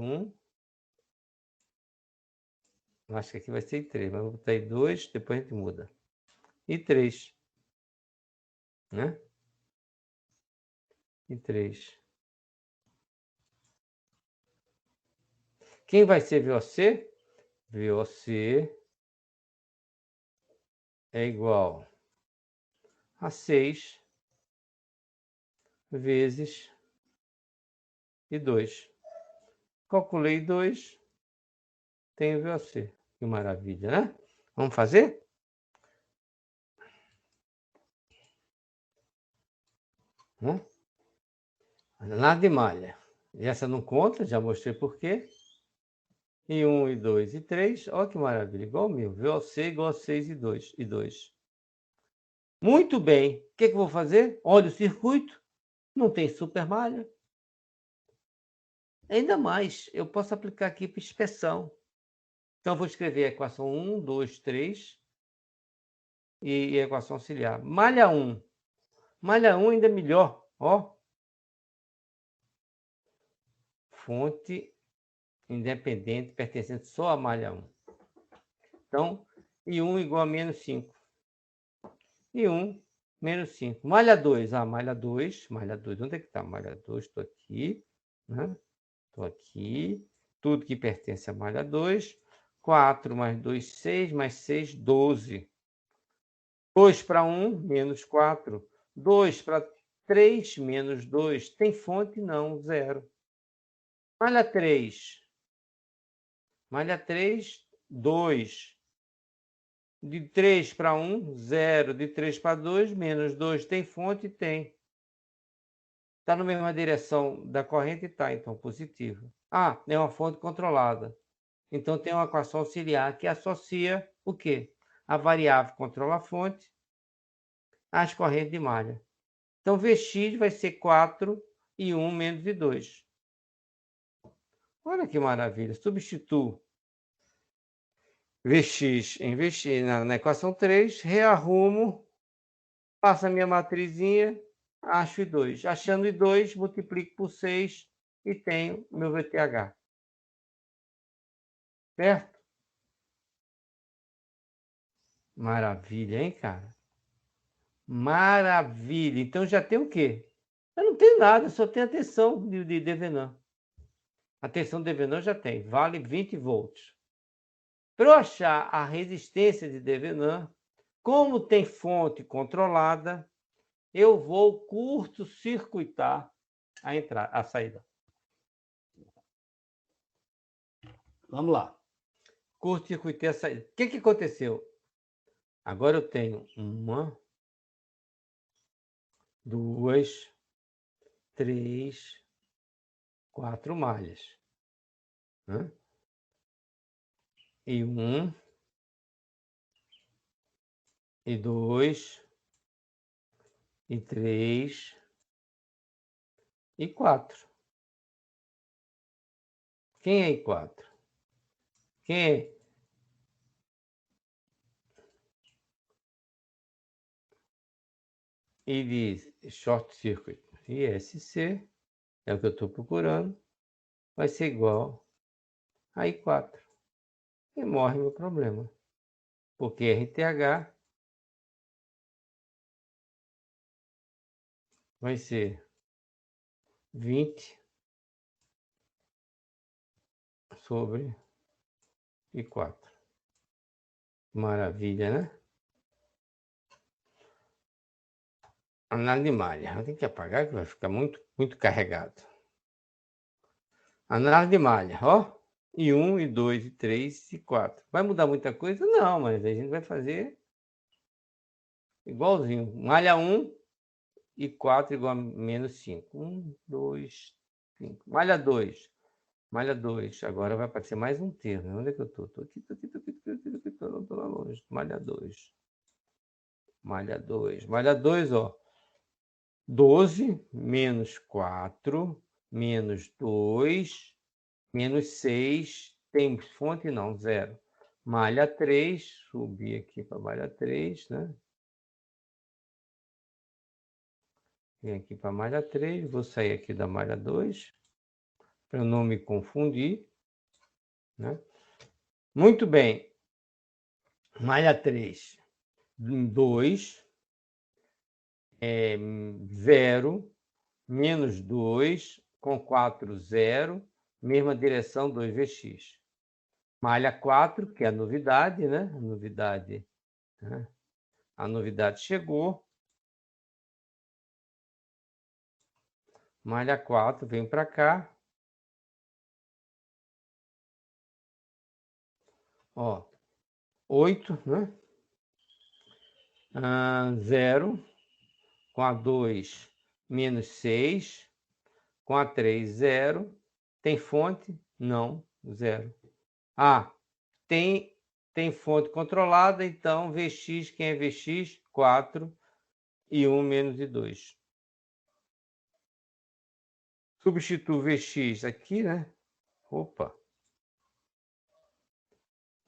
acho que aqui vai ser 3, mas vou botar aí 2, depois a gente muda. E 3, né? E 3. Quem vai ser VOC? VOC é igual a 6 vezes e 2. Calculei 2, tenho VOC. Que maravilha, né? Vamos fazer? Nada de malha. E essa não conta, já mostrei por quê. E 1, e 2, e 3. Olha que maravilha, igual 1000. VOC igual a 6 e 2. E 2. Muito bem. O que eu vou fazer? Olha o circuito. Não tem super malha. Ainda mais, eu posso aplicar aqui para inspeção. Então, eu vou escrever a equação 1, 2, 3 e a equação auxiliar. Malha 1. Malha 1 ainda é melhor. Ó. Fonte independente pertencente só à malha 1. Então, e 1 igual a menos 5. E 1 menos 5. Malha 2. Malha 2. Malha 2. Onde é que está? Malha 2. Estou aqui. Né? Estou aqui. Tudo que pertence à malha 2. 4 mais 2, 6. Mais 6, 12. 2 para 1, menos 4. 2 para 3, menos 2. Tem fonte? Não, 0. Malha 3. Malha 3, 2. De 3 para 1, 0. De 3 para 2, menos 2. Tem fonte? Tem. Está na mesma direção da corrente? Está, então positivo. É uma fonte controlada. Então tem uma equação auxiliar que associa o quê? A variável controla a fonte às correntes de malha. Então Vx vai ser 4 e 1 menos e 2. Olha que maravilha. Substituo Vx em Vx na equação 3, rearrumo, faço a minha matrizinha, acho I2. Achando I2, multiplico por 6 e tenho meu VTH. Certo? Maravilha, hein, cara? Maravilha. Então já tem o quê? Eu não tenho nada, só tenho a tensão de Devenant. A tensão de Devenant já tem, vale 20 volts. Para eu achar a resistência de Devenant, como tem fonte controlada, eu vou curto-circuitar a entrada, a saída. Vamos lá. Curto-circuitei a saída. O que aconteceu? Agora eu tenho 1, 2, 3, 4 malhas. Né? E 1, e 2, e 3, e 4. Quem é I4? Quem é? E diz short circuit. ISC, é o que eu estou procurando, vai ser igual a I4. E morre meu problema. Porque RTH vai ser 20 sobre I4. Maravilha, né? Análise de malha. Tem que apagar que vai ficar muito carregado. Análise de malha, ó. E 1, e 2, e 3, e 4. Vai mudar muita coisa? Não, mas a gente vai fazer igualzinho. Malha 1 e 4 igual a menos 5. 1, 2, 5. Malha 2. Malha 2. Agora vai aparecer mais um termo. Onde é que eu estou? Estou aqui, estou lá longe. Malha 2. Malha 2. Malha 2, ó. 12 menos 4 menos 2 menos 6. Tem fonte? Não, zero. Malha 3. Subir aqui para malha 3, né? Vem aqui para malha 3. Vou sair aqui da malha 2 para não me confundir, né? Muito bem. Malha 3. 2 é 0 menos 2 com 4, 0. Mesma direção, 2Vx. Malha 4, que é a novidade, né? A novidade, né? A novidade chegou. Malha 4, vem para cá. Ó, 8, né? 0, com a 2, menos 6, com a 3, 0. Tem fonte? Não, 0. Ah, tem fonte controlada, então Vx, quem é Vx? 4 e 1 menos e 2. Substituo Vx aqui, né? Opa.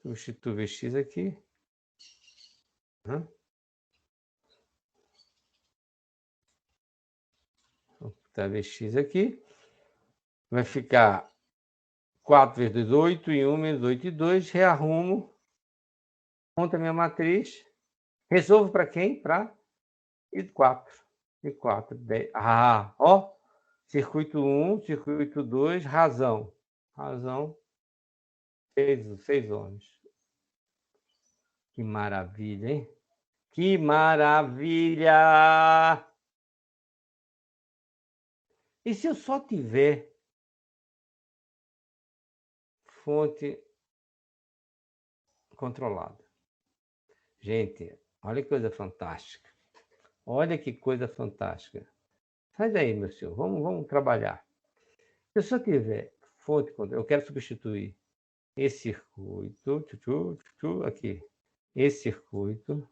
Substituo Vx aqui. Vou botar Vx aqui. Vai ficar 4 vezes 2, 8 e 1 menos 8 e 2. Rearrumo. Monto a minha matriz. Resolvo para quem? Para I4. I4. 10. Ah, ó. Circuito 1, circuito 2, razão. Razão. 6 ohms. Que maravilha, hein? Que maravilha! E se eu só tiver fonte controlada? Gente, olha que coisa fantástica. Olha que coisa fantástica. Sai daí, meu senhor. Vamos trabalhar. Se eu só tiver fonte controlada, eu quero substituir esse circuito, aqui. Esse circuito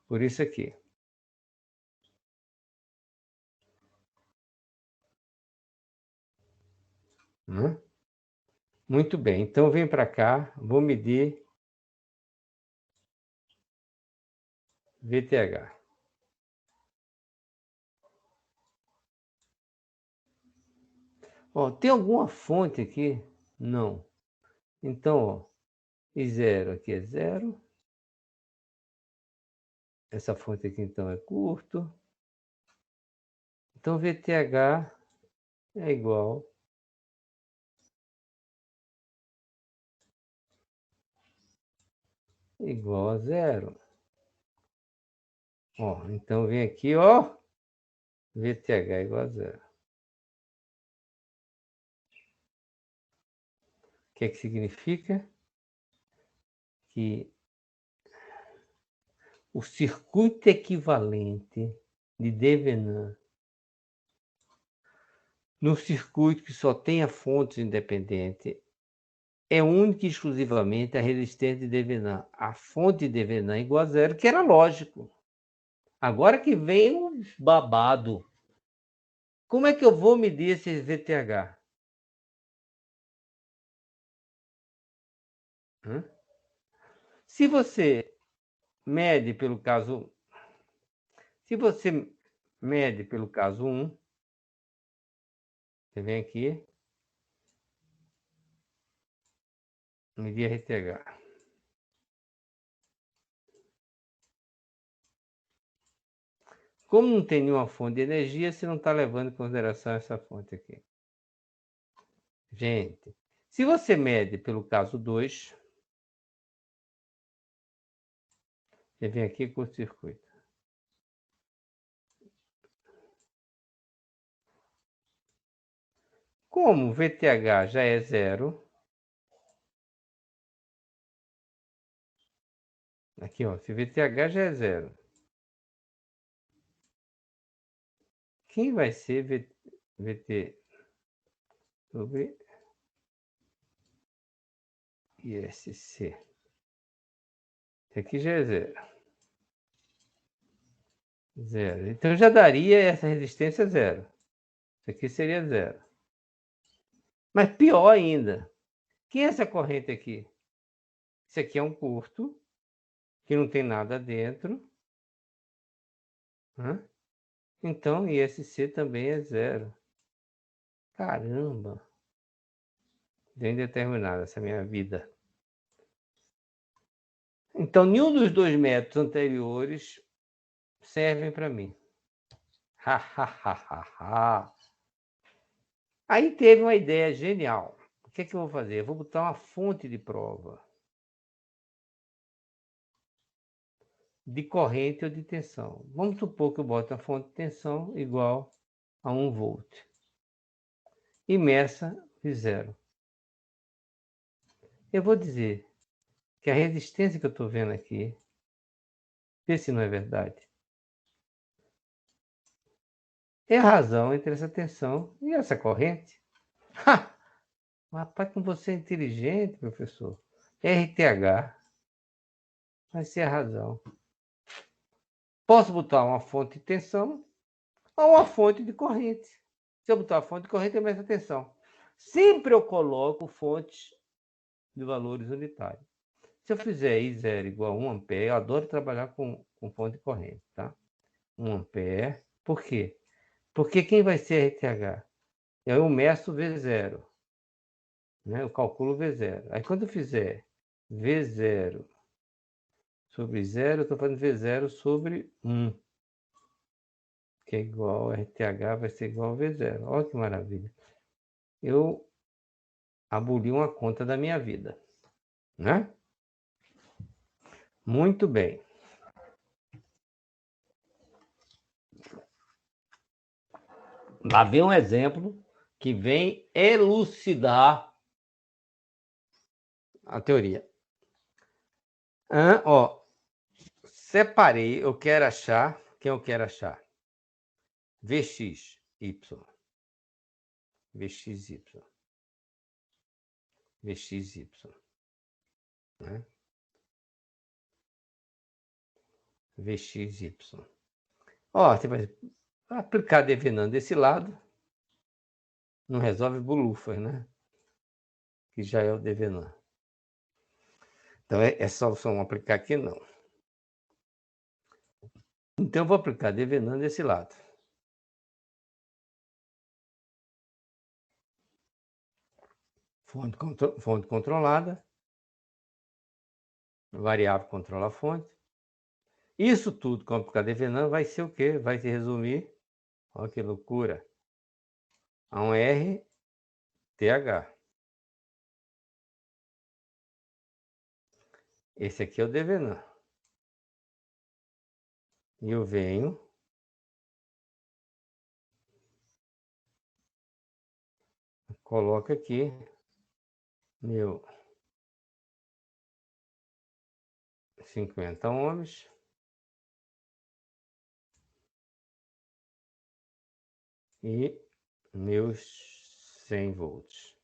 por isso aqui. Muito bem, então vem para cá, vou medir VTH. Ó, tem alguma fonte aqui? Não. Então, ó, e zero aqui é zero. Essa fonte aqui então é curto. Então VTH é igual a zero. Ó, então vem aqui, ó, VTH é igual a zero. O que é que significa? Que o circuito equivalente de Devenin no circuito que só tenha fontes independentes é única e exclusivamente a resistência de Devenin. A fonte de Devenin é igual a zero, que era lógico. Agora que vem o babado. Como é que eu vou medir esse VTH? Se você mede pelo caso... Se você mede pelo caso 1, você vem aqui, medir RTH. Como não tem nenhuma fonte de energia, você não está levando em consideração essa fonte aqui. Gente, se você mede pelo caso 2, você vem aqui curto-circuito. Como o VTH já é zero, aqui ó, se VTH já é zero, quem vai ser VT sobre ISC? Esse aqui já é zero. Zero. Então já daria essa resistência zero. Isso aqui seria zero. Mas pior ainda, que é essa corrente aqui? Isso aqui é um curto, que não tem nada dentro. Então ISC também é zero. Caramba! Deu indeterminado essa minha vida. Então, nenhum dos dois métodos anteriores servem para mim. Aí teve uma ideia genial. O que é que eu vou fazer? Eu vou botar uma fonte de prova de corrente ou de tensão. Vamos supor que eu boto a fonte de tensão igual a 1 volt. E meça de zero. Eu vou dizer que a resistência que eu estou vendo aqui, vê se não é verdade, é a razão entre essa tensão e essa corrente. Ha! Rapaz, como você é inteligente, professor. RTH vai ser a razão. Posso botar uma fonte de tensão ou uma fonte de corrente. Se eu botar a fonte de corrente, eu meço a tensão. Sempre eu coloco fontes de valores unitários. Se eu fizer I0 igual a 1 ampere, eu adoro trabalhar com fonte de corrente, tá? 1 ampere. Por quê? Porque quem vai ser RTH? Eu meço V0. Né? Eu calculo V0. Aí quando eu fizer V0 sobre 0, eu estou fazendo V0 sobre 1. Que é igual, RTH vai ser igual a V0. Olha que maravilha. Eu aboli uma conta da minha vida. Né? Muito bem. Lá vem um exemplo que vem elucidar a teoria. Ó, separei, eu quero achar, quem eu quero achar? VXY. VXY. VXY. Né? VXY. Ó, você vai aplicar Devenant desse lado, não resolve Bulufas, né? que já é o Devenant. Então, essa solução aplicar aqui, não. Então, eu vou aplicar Devenant desse lado. Fonte controlada. Variável controla a fonte. Isso tudo, como aplicar Devenant, vai ser o quê? Vai se resumir, olha que loucura, a um RTH. Esse aqui é o Devenant. E eu venho, coloco aqui meu 50 ohms. E meus 100 volts.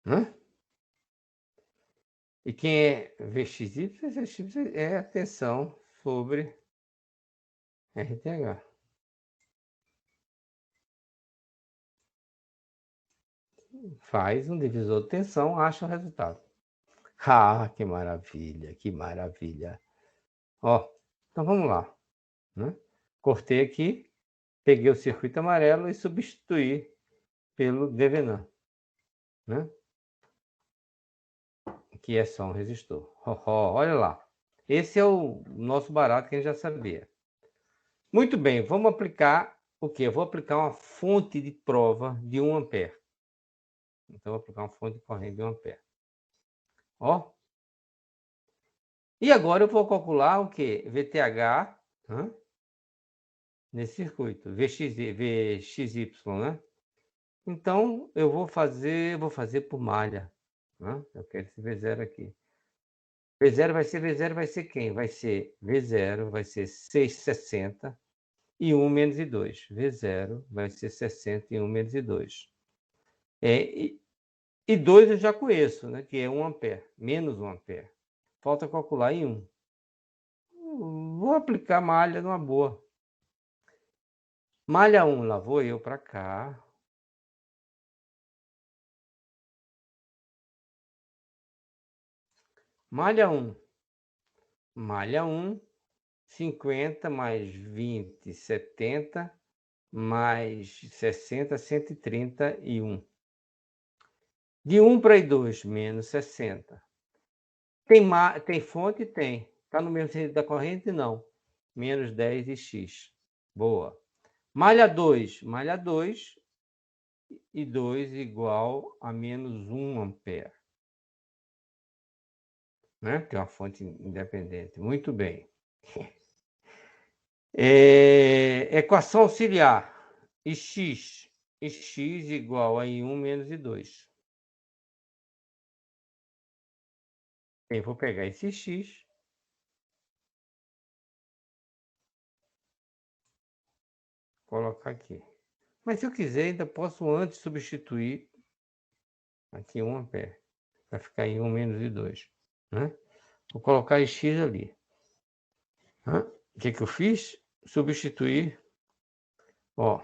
Hã? E quem é VXY? VXY é a tensão sobre RTH. Faz um divisor de tensão, acha o resultado. Ah, que maravilha, que maravilha. Ó, então vamos lá. Né? Cortei aqui, peguei o circuito amarelo e substituí pelo Devenant, né? Que é só um resistor. Olha lá. Esse é o nosso barato que a gente já sabia. Muito bem, vamos aplicar o quê? Eu vou aplicar uma fonte de prova de 1 ampere. Então, vou aplicar uma fonte de corrente de 1 ampere. Ó. E agora eu vou calcular o quê? VTH, nesse circuito, VXY, né? Então, eu vou fazer por malha. Né? Eu quero esse V0 aqui. V0 vai ser quem? Vai ser V0, vai ser 660 e 1 menos I2. V0 vai ser 60 e 1 menos I2. E 2 eu já conheço, né? Que é 1 ampere, menos 1 ampere. Falta calcular em 1. Vou aplicar malha numa boa. Malha 1, lá vou eu para cá. Malha 1. Malha 1, 50 mais 20, 70, mais 60, 131. De 1 para I2, menos 60. Tem fonte? Tem. Está no mesmo sentido da corrente? Não. Menos 10 e X. Boa. Malha 2. Malha 2 e 2 igual a menos 1 ampere. Né? Tem uma fonte independente. Muito bem. Equação auxiliar. E x igual a I1 menos I2. Eu vou pegar esse x. Colocar aqui. Mas se eu quiser, ainda posso antes substituir aqui 1 ampere. Vai ficar em 1 menos I2. Né? Vou colocar x ali. O que eu fiz? Substituir. Ó,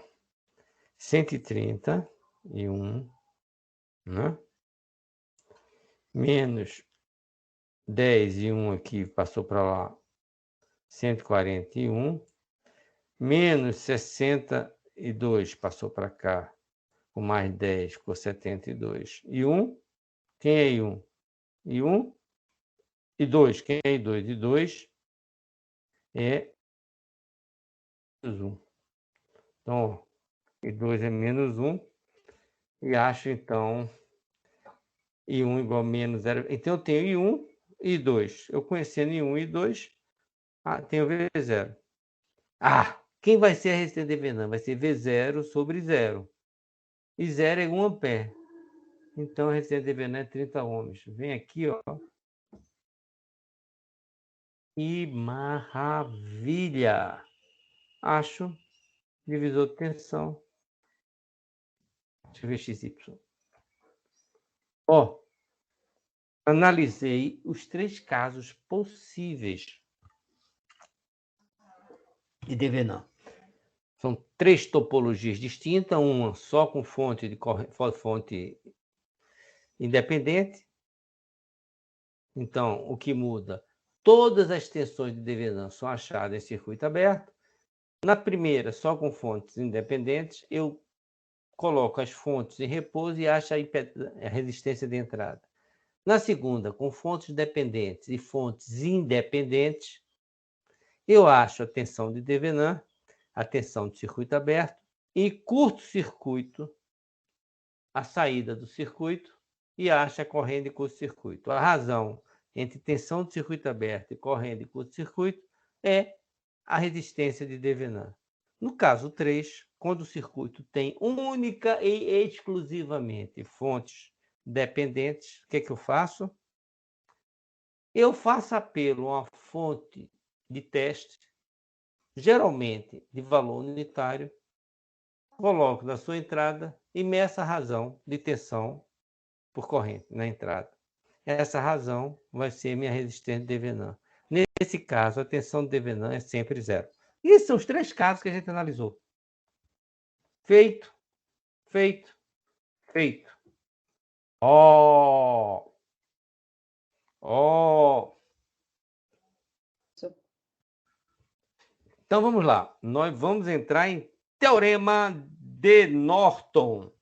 131, né? Menos 10 e 1 aqui passou para lá, 141. Menos 62 passou para cá, com mais 10 ficou 72. E 1, quem é I1? I1 e 2, quem é I2? I2 é menos 1. Então, I2 é menos 1. E acho, então, I1 igual a menos 0. Então, eu tenho I1 e I2. Eu conhecendo I1 e I2, tenho V0. Quem vai ser a resistência de Venan? Vai ser V0 sobre 0. E 0 é 1 ampere. Então, a resistência de Venan é 30 ohms. Vem aqui, ó. Que maravilha! Acho divisor de tensão. Deixa eu ver XY. Ó, analisei os 3 casos possíveis de Devenant. São 3 topologias distintas, uma só com fonte independente. Então, o que muda? Todas as tensões de Devenant são achadas em circuito aberto. Na primeira, só com fontes independentes, eu coloco as fontes em repouso e acho a resistência de entrada. Na segunda, com fontes dependentes e fontes independentes, eu acho a tensão de Devenant, a tensão de circuito aberto e curto-circuito a saída do circuito e acho a corrente de curto-circuito. A razão entre tensão de circuito aberto e corrente de curto-circuito é a resistência de Devenant. No caso 3, quando o circuito tem única e exclusivamente fontes dependentes, o que é que eu faço? Eu faço apelo a uma fonte de teste, geralmente de valor unitário, coloco na sua entrada e meço a razão de tensão por corrente na entrada. Essa razão vai ser minha resistência de Devenant. Nesse caso, a tensão de Devenant é sempre 0. E esses são os 3 casos que a gente analisou. Feito, feito, feito. Ó! Então vamos lá. Nós vamos entrar em Teorema de Norton.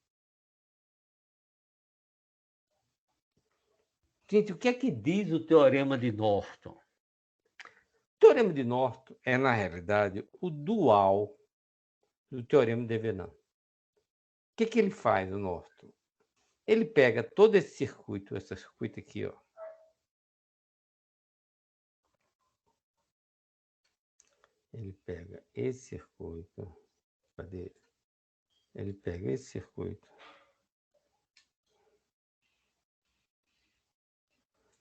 Gente, o que é que diz o Teorema de Norton? O Teorema de Norton é, na realidade, o dual do Teorema de Devenant. O que é que ele faz, o Norton? Ele pega todo esse circuito aqui, ó. Ele pega esse circuito. Cadê? Ele pega esse circuito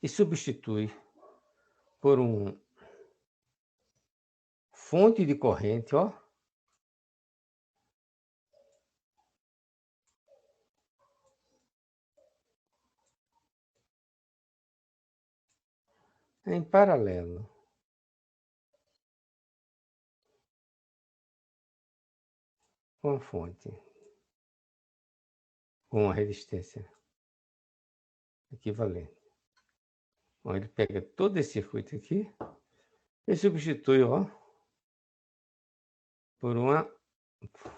e substitui por um fonte de corrente, ó. Em paralelo com a fonte, com a resistência equivalente. Bom, ele pega todo esse circuito aqui e substitui, ó, por uma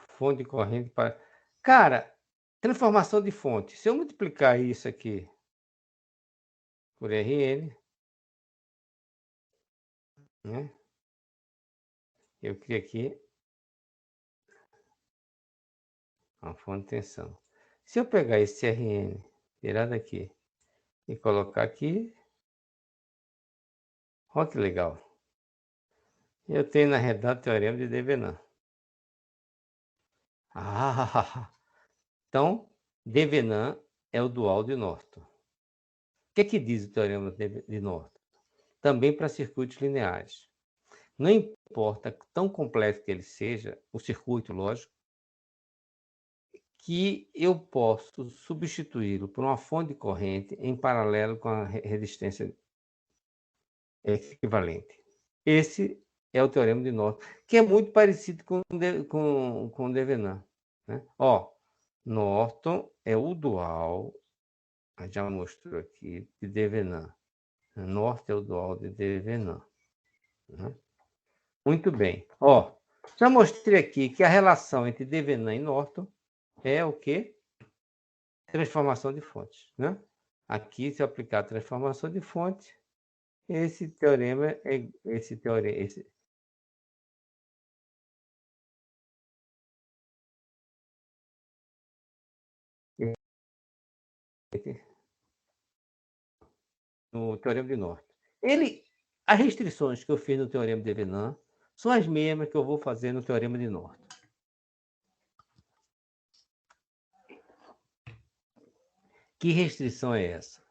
fonte de corrente para... Cara, transformação de fonte. Se eu multiplicar isso aqui por Rn, né? Eu crio aqui uma fonte de tensão. Se eu pegar esse Rn, tirar daqui e colocar aqui, olha que legal. Eu tenho, na realidade, o teorema de Devenant. Então, Devenant é o dual de Norton. O que é que diz o teorema de Norton? Também para circuitos lineares. Não importa tão complexo que ele seja, o circuito, lógico, que eu posso substituí-lo por uma fonte de corrente em paralelo com a resistência equivalente. Esse é o teorema de Norton, que é muito parecido com o Devenant, né? Ó, Norton é o dual, já mostrou aqui, de Devenant. Norton é o dual de Devenant, né? Muito bem. Ó, já mostrei aqui que a relação entre Devenant e Norton é o quê? Transformação de fontes, né? Aqui, se eu aplicar a transformação de fonte, esse teorema é esse teorema, no teorema de Norton. As restrições que eu fiz no teorema de Devenant são as mesmas que eu vou fazer no teorema de Norton. Que restrição é essa?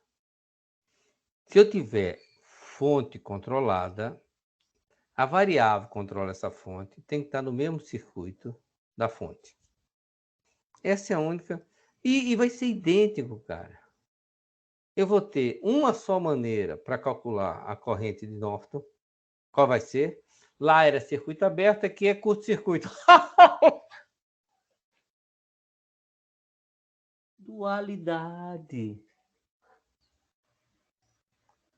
Se eu tiver fonte controlada, a variável que controla essa fonte tem que estar no mesmo circuito da fonte. Essa é a única. E vai ser idêntico, cara. eu vou ter uma só maneira para calcular a corrente de Norton. Qual vai ser? Lá era circuito aberto, aqui é curto-circuito. Dualidade.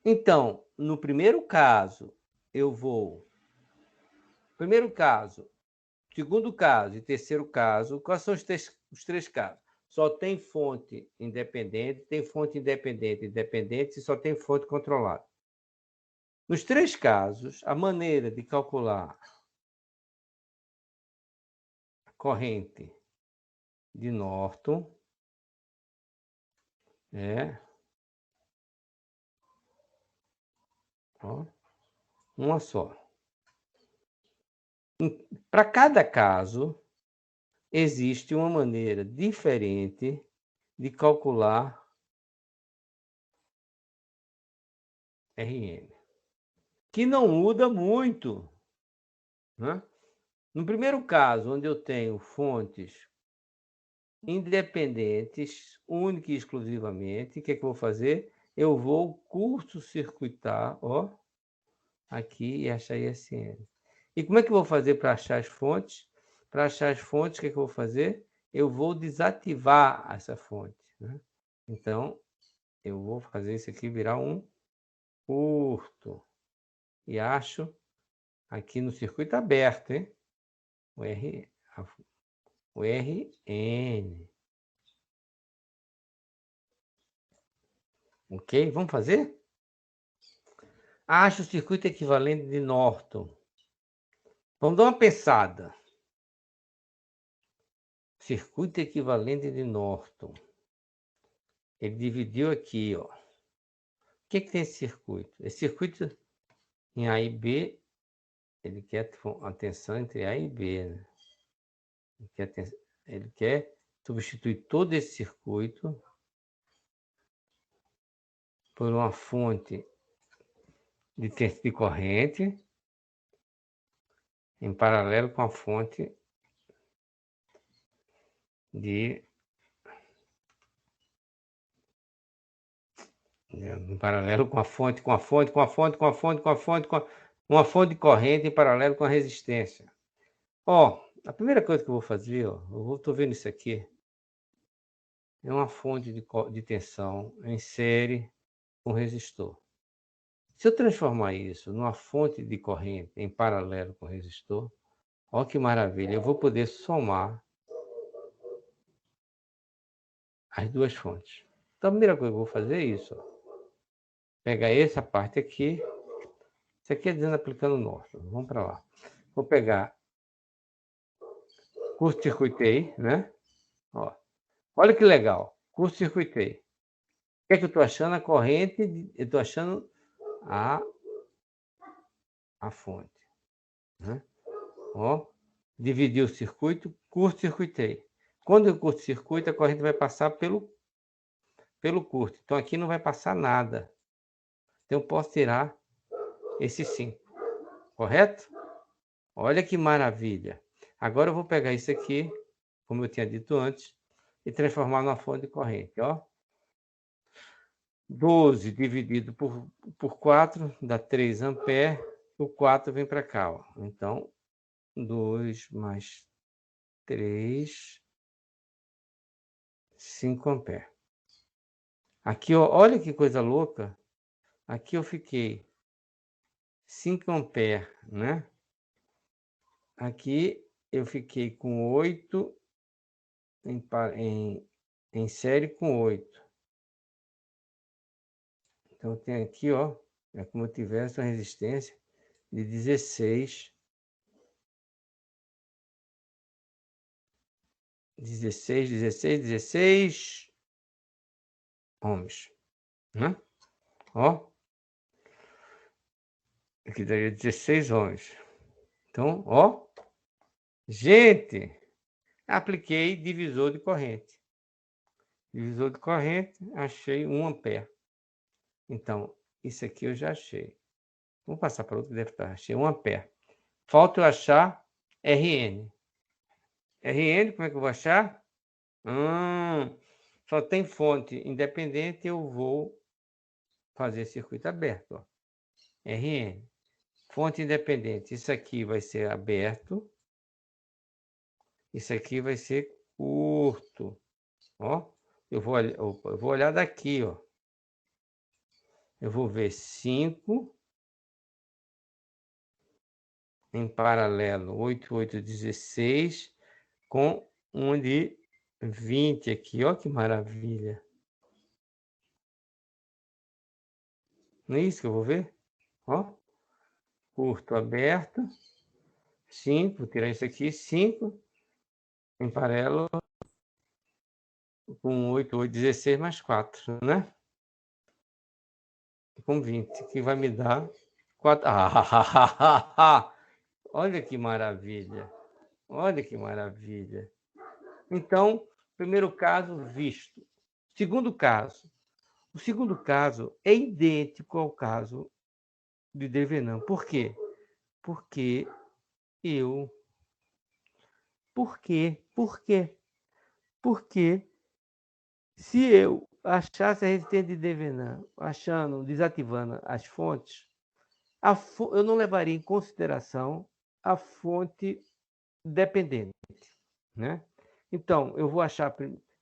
Então, no primeiro caso, eu vou... Primeiro caso, segundo caso e terceiro caso, quais são os três casos? Só tem fonte independente, tem fonte independente, independente e só tem fonte controlada. Nos três casos, a maneira de calcular a corrente de Norton é uma só. Para cada caso, existe uma maneira diferente de calcular RN, que não muda muito, né? No primeiro caso, onde eu tenho fontes independentes, única e exclusivamente, o que é que eu vou fazer? Eu vou curto-circuitar, ó, aqui e achar ISN. E como é que eu vou fazer para achar as fontes? Para achar as fontes, o que é que eu vou fazer? Eu vou desativar essa fonte, né? Então, eu vou fazer isso aqui virar um curto. E acho aqui no circuito aberto, hein? O RN. Ok? Vamos fazer? Acho o circuito equivalente de Norton. Vamos dar uma pensada. Circuito equivalente de Norton. Ele dividiu aqui, ó. O que tem esse circuito? Esse circuito em A e B, ele quer a tensão entre A e B, né? Ele quer substituir todo esse circuito por uma fonte de corrente em paralelo com a fonte em paralelo com a fonte de corrente em paralelo com a resistência. Ó, a primeira coisa que eu vou fazer, ó, eu estou vendo isso aqui, é uma fonte de tensão em série com resistor. Se eu transformar isso numa fonte de corrente em paralelo com resistor, ó que maravilha, eu vou poder somar as duas fontes. Então, a primeira coisa que eu vou fazer é isso, ó. Pegar essa parte aqui, isso aqui é dizendo aplicando Norton, vamos para lá. Vou pegar, curto-circuitei, né? Ó, olha que legal, curto-circuitei. O que é que eu estou achando? A corrente, eu estou achando a fonte, né? Ó, dividi o circuito, curto-circuitei. Quando eu curto-circuito, a corrente vai passar pelo curto. Então, aqui não vai passar nada. Então, eu posso tirar esse 5, correto? Olha que maravilha. Agora eu vou pegar isso aqui, como eu tinha dito antes, e transformar numa fonte de corrente, ó. 12 dividido por 4 dá 3 amperes. O 4 vem para cá, ó. Então, 2 mais 3, 5 amperes. Aqui, ó, olha que coisa louca. Aqui eu fiquei 5 amperes, né? Aqui eu fiquei com 8 em série com 8. Então, tem aqui, ó, é como eu tivesse uma resistência de 16 ohms, né? Ó, aqui daria 16 ohms. Então, ó, gente, apliquei divisor de corrente. Divisor de corrente, achei 1 ampere. Então, isso aqui eu já achei. Vou passar para outro que deve estar. Achei 1 ampere. Falta eu achar RN. RN, como é que eu vou achar? Só tem fonte independente, eu vou fazer circuito aberto. Ó. RN. Fonte independente. Isso aqui vai ser aberto. Isso aqui vai ser curto. Ó. Eu vou olhar daqui, ó. Eu vou ver 5 em paralelo, 8, 8, 16, com um de 20 aqui. Ó que maravilha. Não é isso que eu vou ver? Ó. Curto aberto. 5, vou tirar isso aqui. 5 em paralelo com 8, 8, 16 mais 4, né? Com 20, que vai me dar 4. Olha que maravilha. Olha que maravilha. Então, primeiro caso visto. Segundo caso. O segundo caso é idêntico ao caso de Devenant. Por quê? Porque eu... Por quê? Por quê? Porque se eu achasse a resistência de Devenant, desativando as fontes, eu não levaria em consideração a fonte dependente, né? Então, eu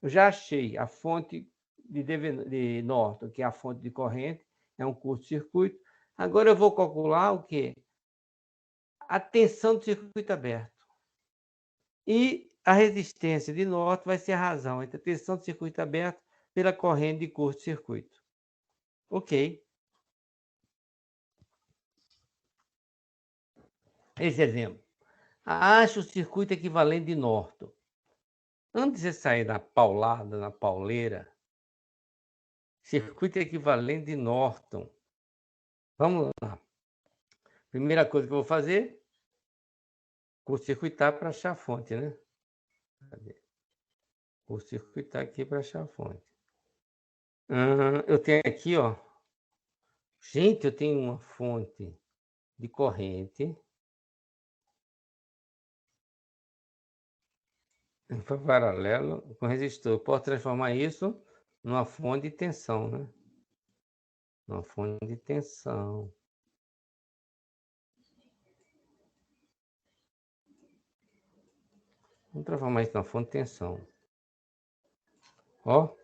já achei a fonte de Norton, que é a fonte de corrente, é um curto-circuito. Agora eu vou calcular o quê? A tensão do circuito aberto. E a resistência de Norton vai ser a razão entre a tensão do circuito aberto pela corrente de curto-circuito. Ok. Esse exemplo. Acha o circuito equivalente de Norton. Antes de sair na paulada, na pauleira, circuito equivalente de Norton. Vamos lá. Primeira coisa que eu vou fazer, curto-circuitar para achar a fonte, né? Cadê? Curto-circuitar aqui para achar a fonte. Eu tenho aqui, ó. Gente, eu tenho uma fonte de corrente em paralelo com resistor. Eu posso transformar isso numa fonte de tensão, né? Uma fonte de tensão. Vamos transformar isso numa fonte de tensão. Ó.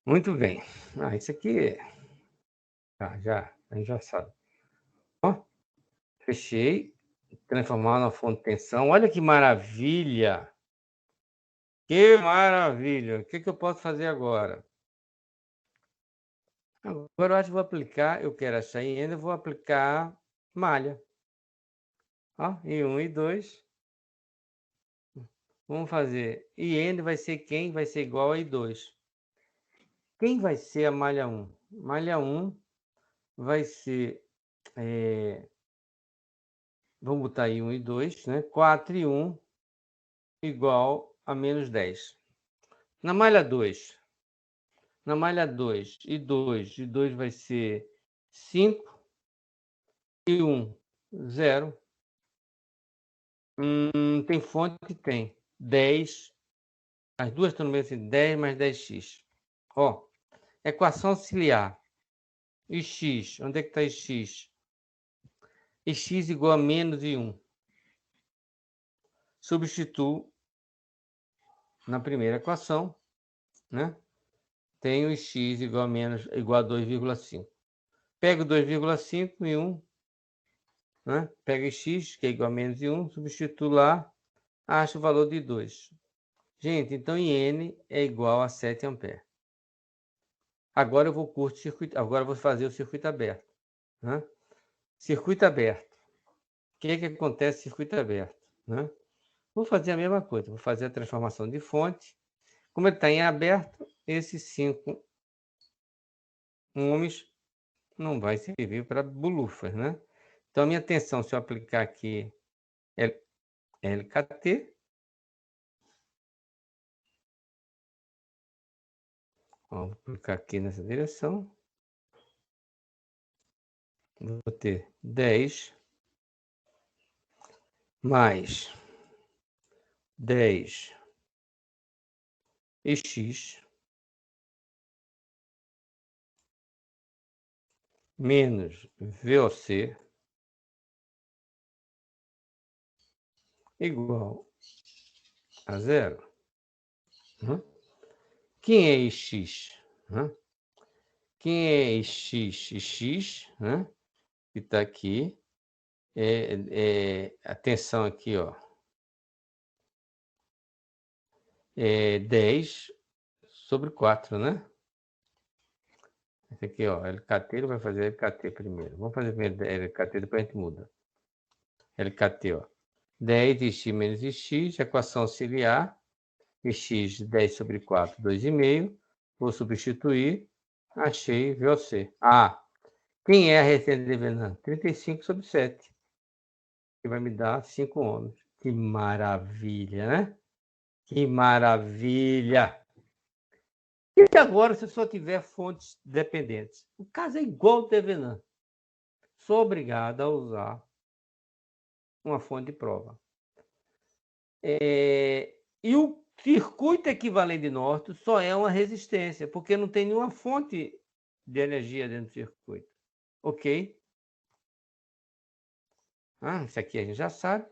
Muito bem. Isso aqui a gente já sabe. Ó, fechei. Transformar na fonte de tensão. Olha que maravilha! Que maravilha! O que eu posso fazer agora? Agora eu acho que vou aplicar, eu quero achar em N, eu vou aplicar malha. Ó, I1 e 2. Vamos fazer. IN vai ser quem? Vai ser igual a I2. Quem vai ser a malha 1? Malha 1 vai ser... vamos botar aí 1 e 2, né? 4 e 1 igual a menos 10. Na malha 2 e 2 vai ser 5 e 1, 0. Tem fonte que tem 10. As duas estão no meio assim, 10 mais 10x. Ó, equação auxiliar. E x, onde é que está x? E x igual a menos e 1. Substituo na primeira equação, né? Tenho x igual a 2,5. Pego 2,5 e 1, né? Pego x, que é igual a menos e 1, substituo lá, acho o valor de 2. Gente, então IN é igual a 7 amperes. Agora eu vou curto-circuito, agora eu vou fazer o circuito aberto, né? Circuito aberto. O que acontece no circuito aberto, né? Vou fazer a mesma coisa, vou fazer a transformação de fonte. Como ele está em aberto, esses 5 ohms não vai servir para bulufas, né? Então, a minha tensão, se eu aplicar aqui LKT, ó, vou aplicar aqui nessa direção, vou ter 10 mais 10 e x menos VOC igual a zero. Quem é X? Quem é X? X, que está aqui, atenção aqui, ó, é 10 sobre 4, né? Esse aqui, ó, LKT, ele vai fazer LKT primeiro. Vamos fazer primeiro LKT, depois a gente muda. LKT, ó. 10 de x menos x, equação auxiliar, x 10 sobre 4, 2,5. Vou substituir, achei VOC. Quem é a receita de Venan? 35 sobre 7, que vai me dar 5 ohms. Que maravilha, né? Que maravilha! E agora, se eu só tiver fontes dependentes? O caso é igual ao Venan. Sou obrigado a usar uma fonte de prova. E o circuito equivalente de Norton só é uma resistência, porque não tem nenhuma fonte de energia dentro do circuito. Ok? Isso aqui a gente já sabe.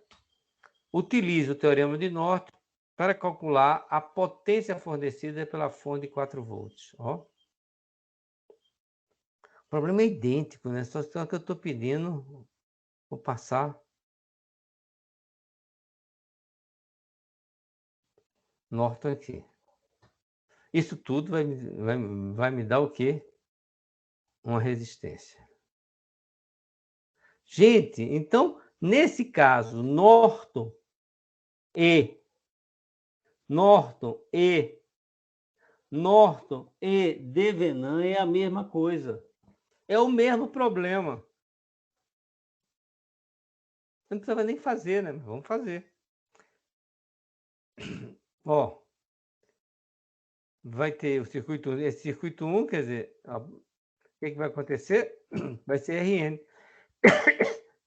Utilize o teorema de Norton para calcular a potência fornecida pela fonte de 4 volts. Ó. O problema é idêntico, né? Só que eu estou pedindo, vou passar. Norton aqui. Isso tudo vai me dar o quê? Uma resistência. Gente, então, nesse caso, Norton e Devenan é a mesma coisa. É o mesmo problema. Não precisava nem fazer, né? Vamos fazer. Ó, vai ter o circuito 1. Esse circuito 1, quer dizer, o que vai acontecer? Vai ser RN,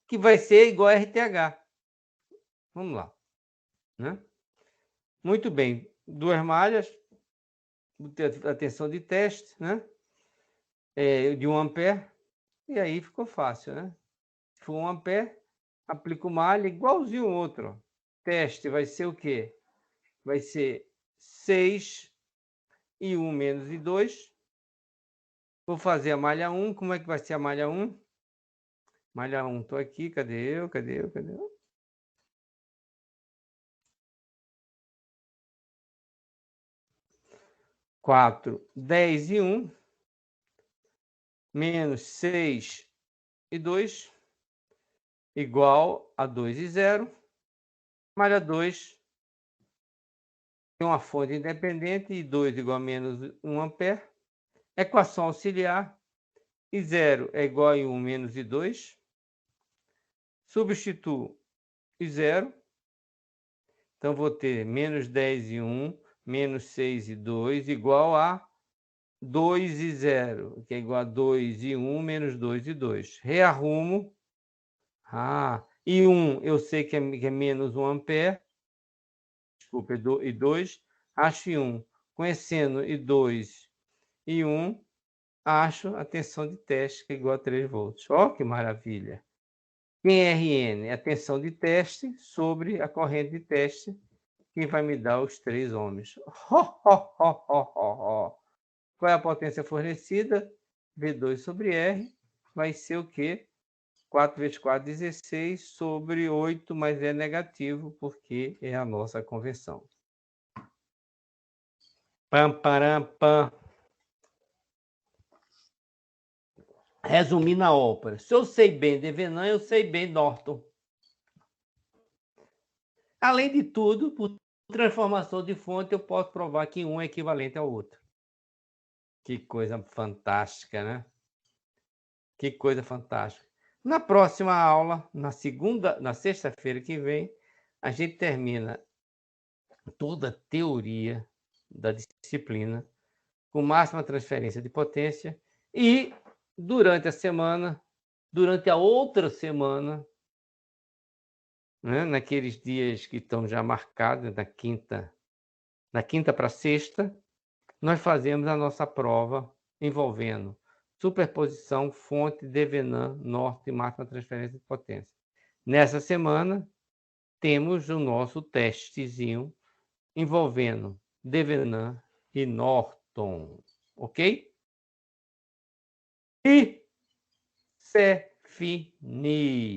que vai ser igual a RTH. Vamos lá. Né? Muito bem. 2 malhas, a tensão de teste, né? De 1 ampere, e aí ficou fácil, né? Se for 1 ampere, aplico malha igualzinho o outro. Teste vai ser o quê? Vai ser 6 e 1 menos e 2. Vou fazer a malha 1. Como é que vai ser a malha 1? Malha 1, estou aqui. Cadê eu? 4, 10 e 1. Menos 6 e 2. Igual a 2 e 0. Malha 2. Tem uma fonte independente. E 2 igual a menos 1 ampere. Equação auxiliar. E 0 é igual a 1 menos e 2. Substituo e 0. Então, vou ter menos 10 e 1, menos 6 e 2, igual a 2 e 0, que é igual a 2 e 1, menos 2 e 2. Rearrumo. E 1 eu sei que é menos 1 ampere. Desculpa, e 2. Acho 1. Conhecendo e 2 e 1, acho a tensão de teste, que é igual a 3 volts. Ó, que maravilha! Quem é RN? É a tensão de teste sobre a corrente de teste, que vai me dar os 3 ohms. Qual é a potência fornecida? V2 sobre R vai ser o quê? 4 vezes 4, 16 sobre 8, mas é negativo, porque é a nossa convenção. Pam, param, pam. Resumindo a ópera. Se eu sei bem Devenan, eu sei bem Norton. Além de tudo, por transformação de fonte, eu posso provar que um é equivalente ao outro. Que coisa fantástica, né? Que coisa fantástica. Na próxima aula, na sexta-feira que vem, a gente termina toda a teoria da disciplina com máxima transferência de potência e durante a outra semana, né, naqueles dias que estão já marcados, da quinta para sexta, nós fazemos a nossa prova envolvendo superposição, fonte, Devenant, norte, máxima transferência de potência. Nessa semana, temos o nosso testezinho envolvendo Devenant e Norton, ok? E c'est fini.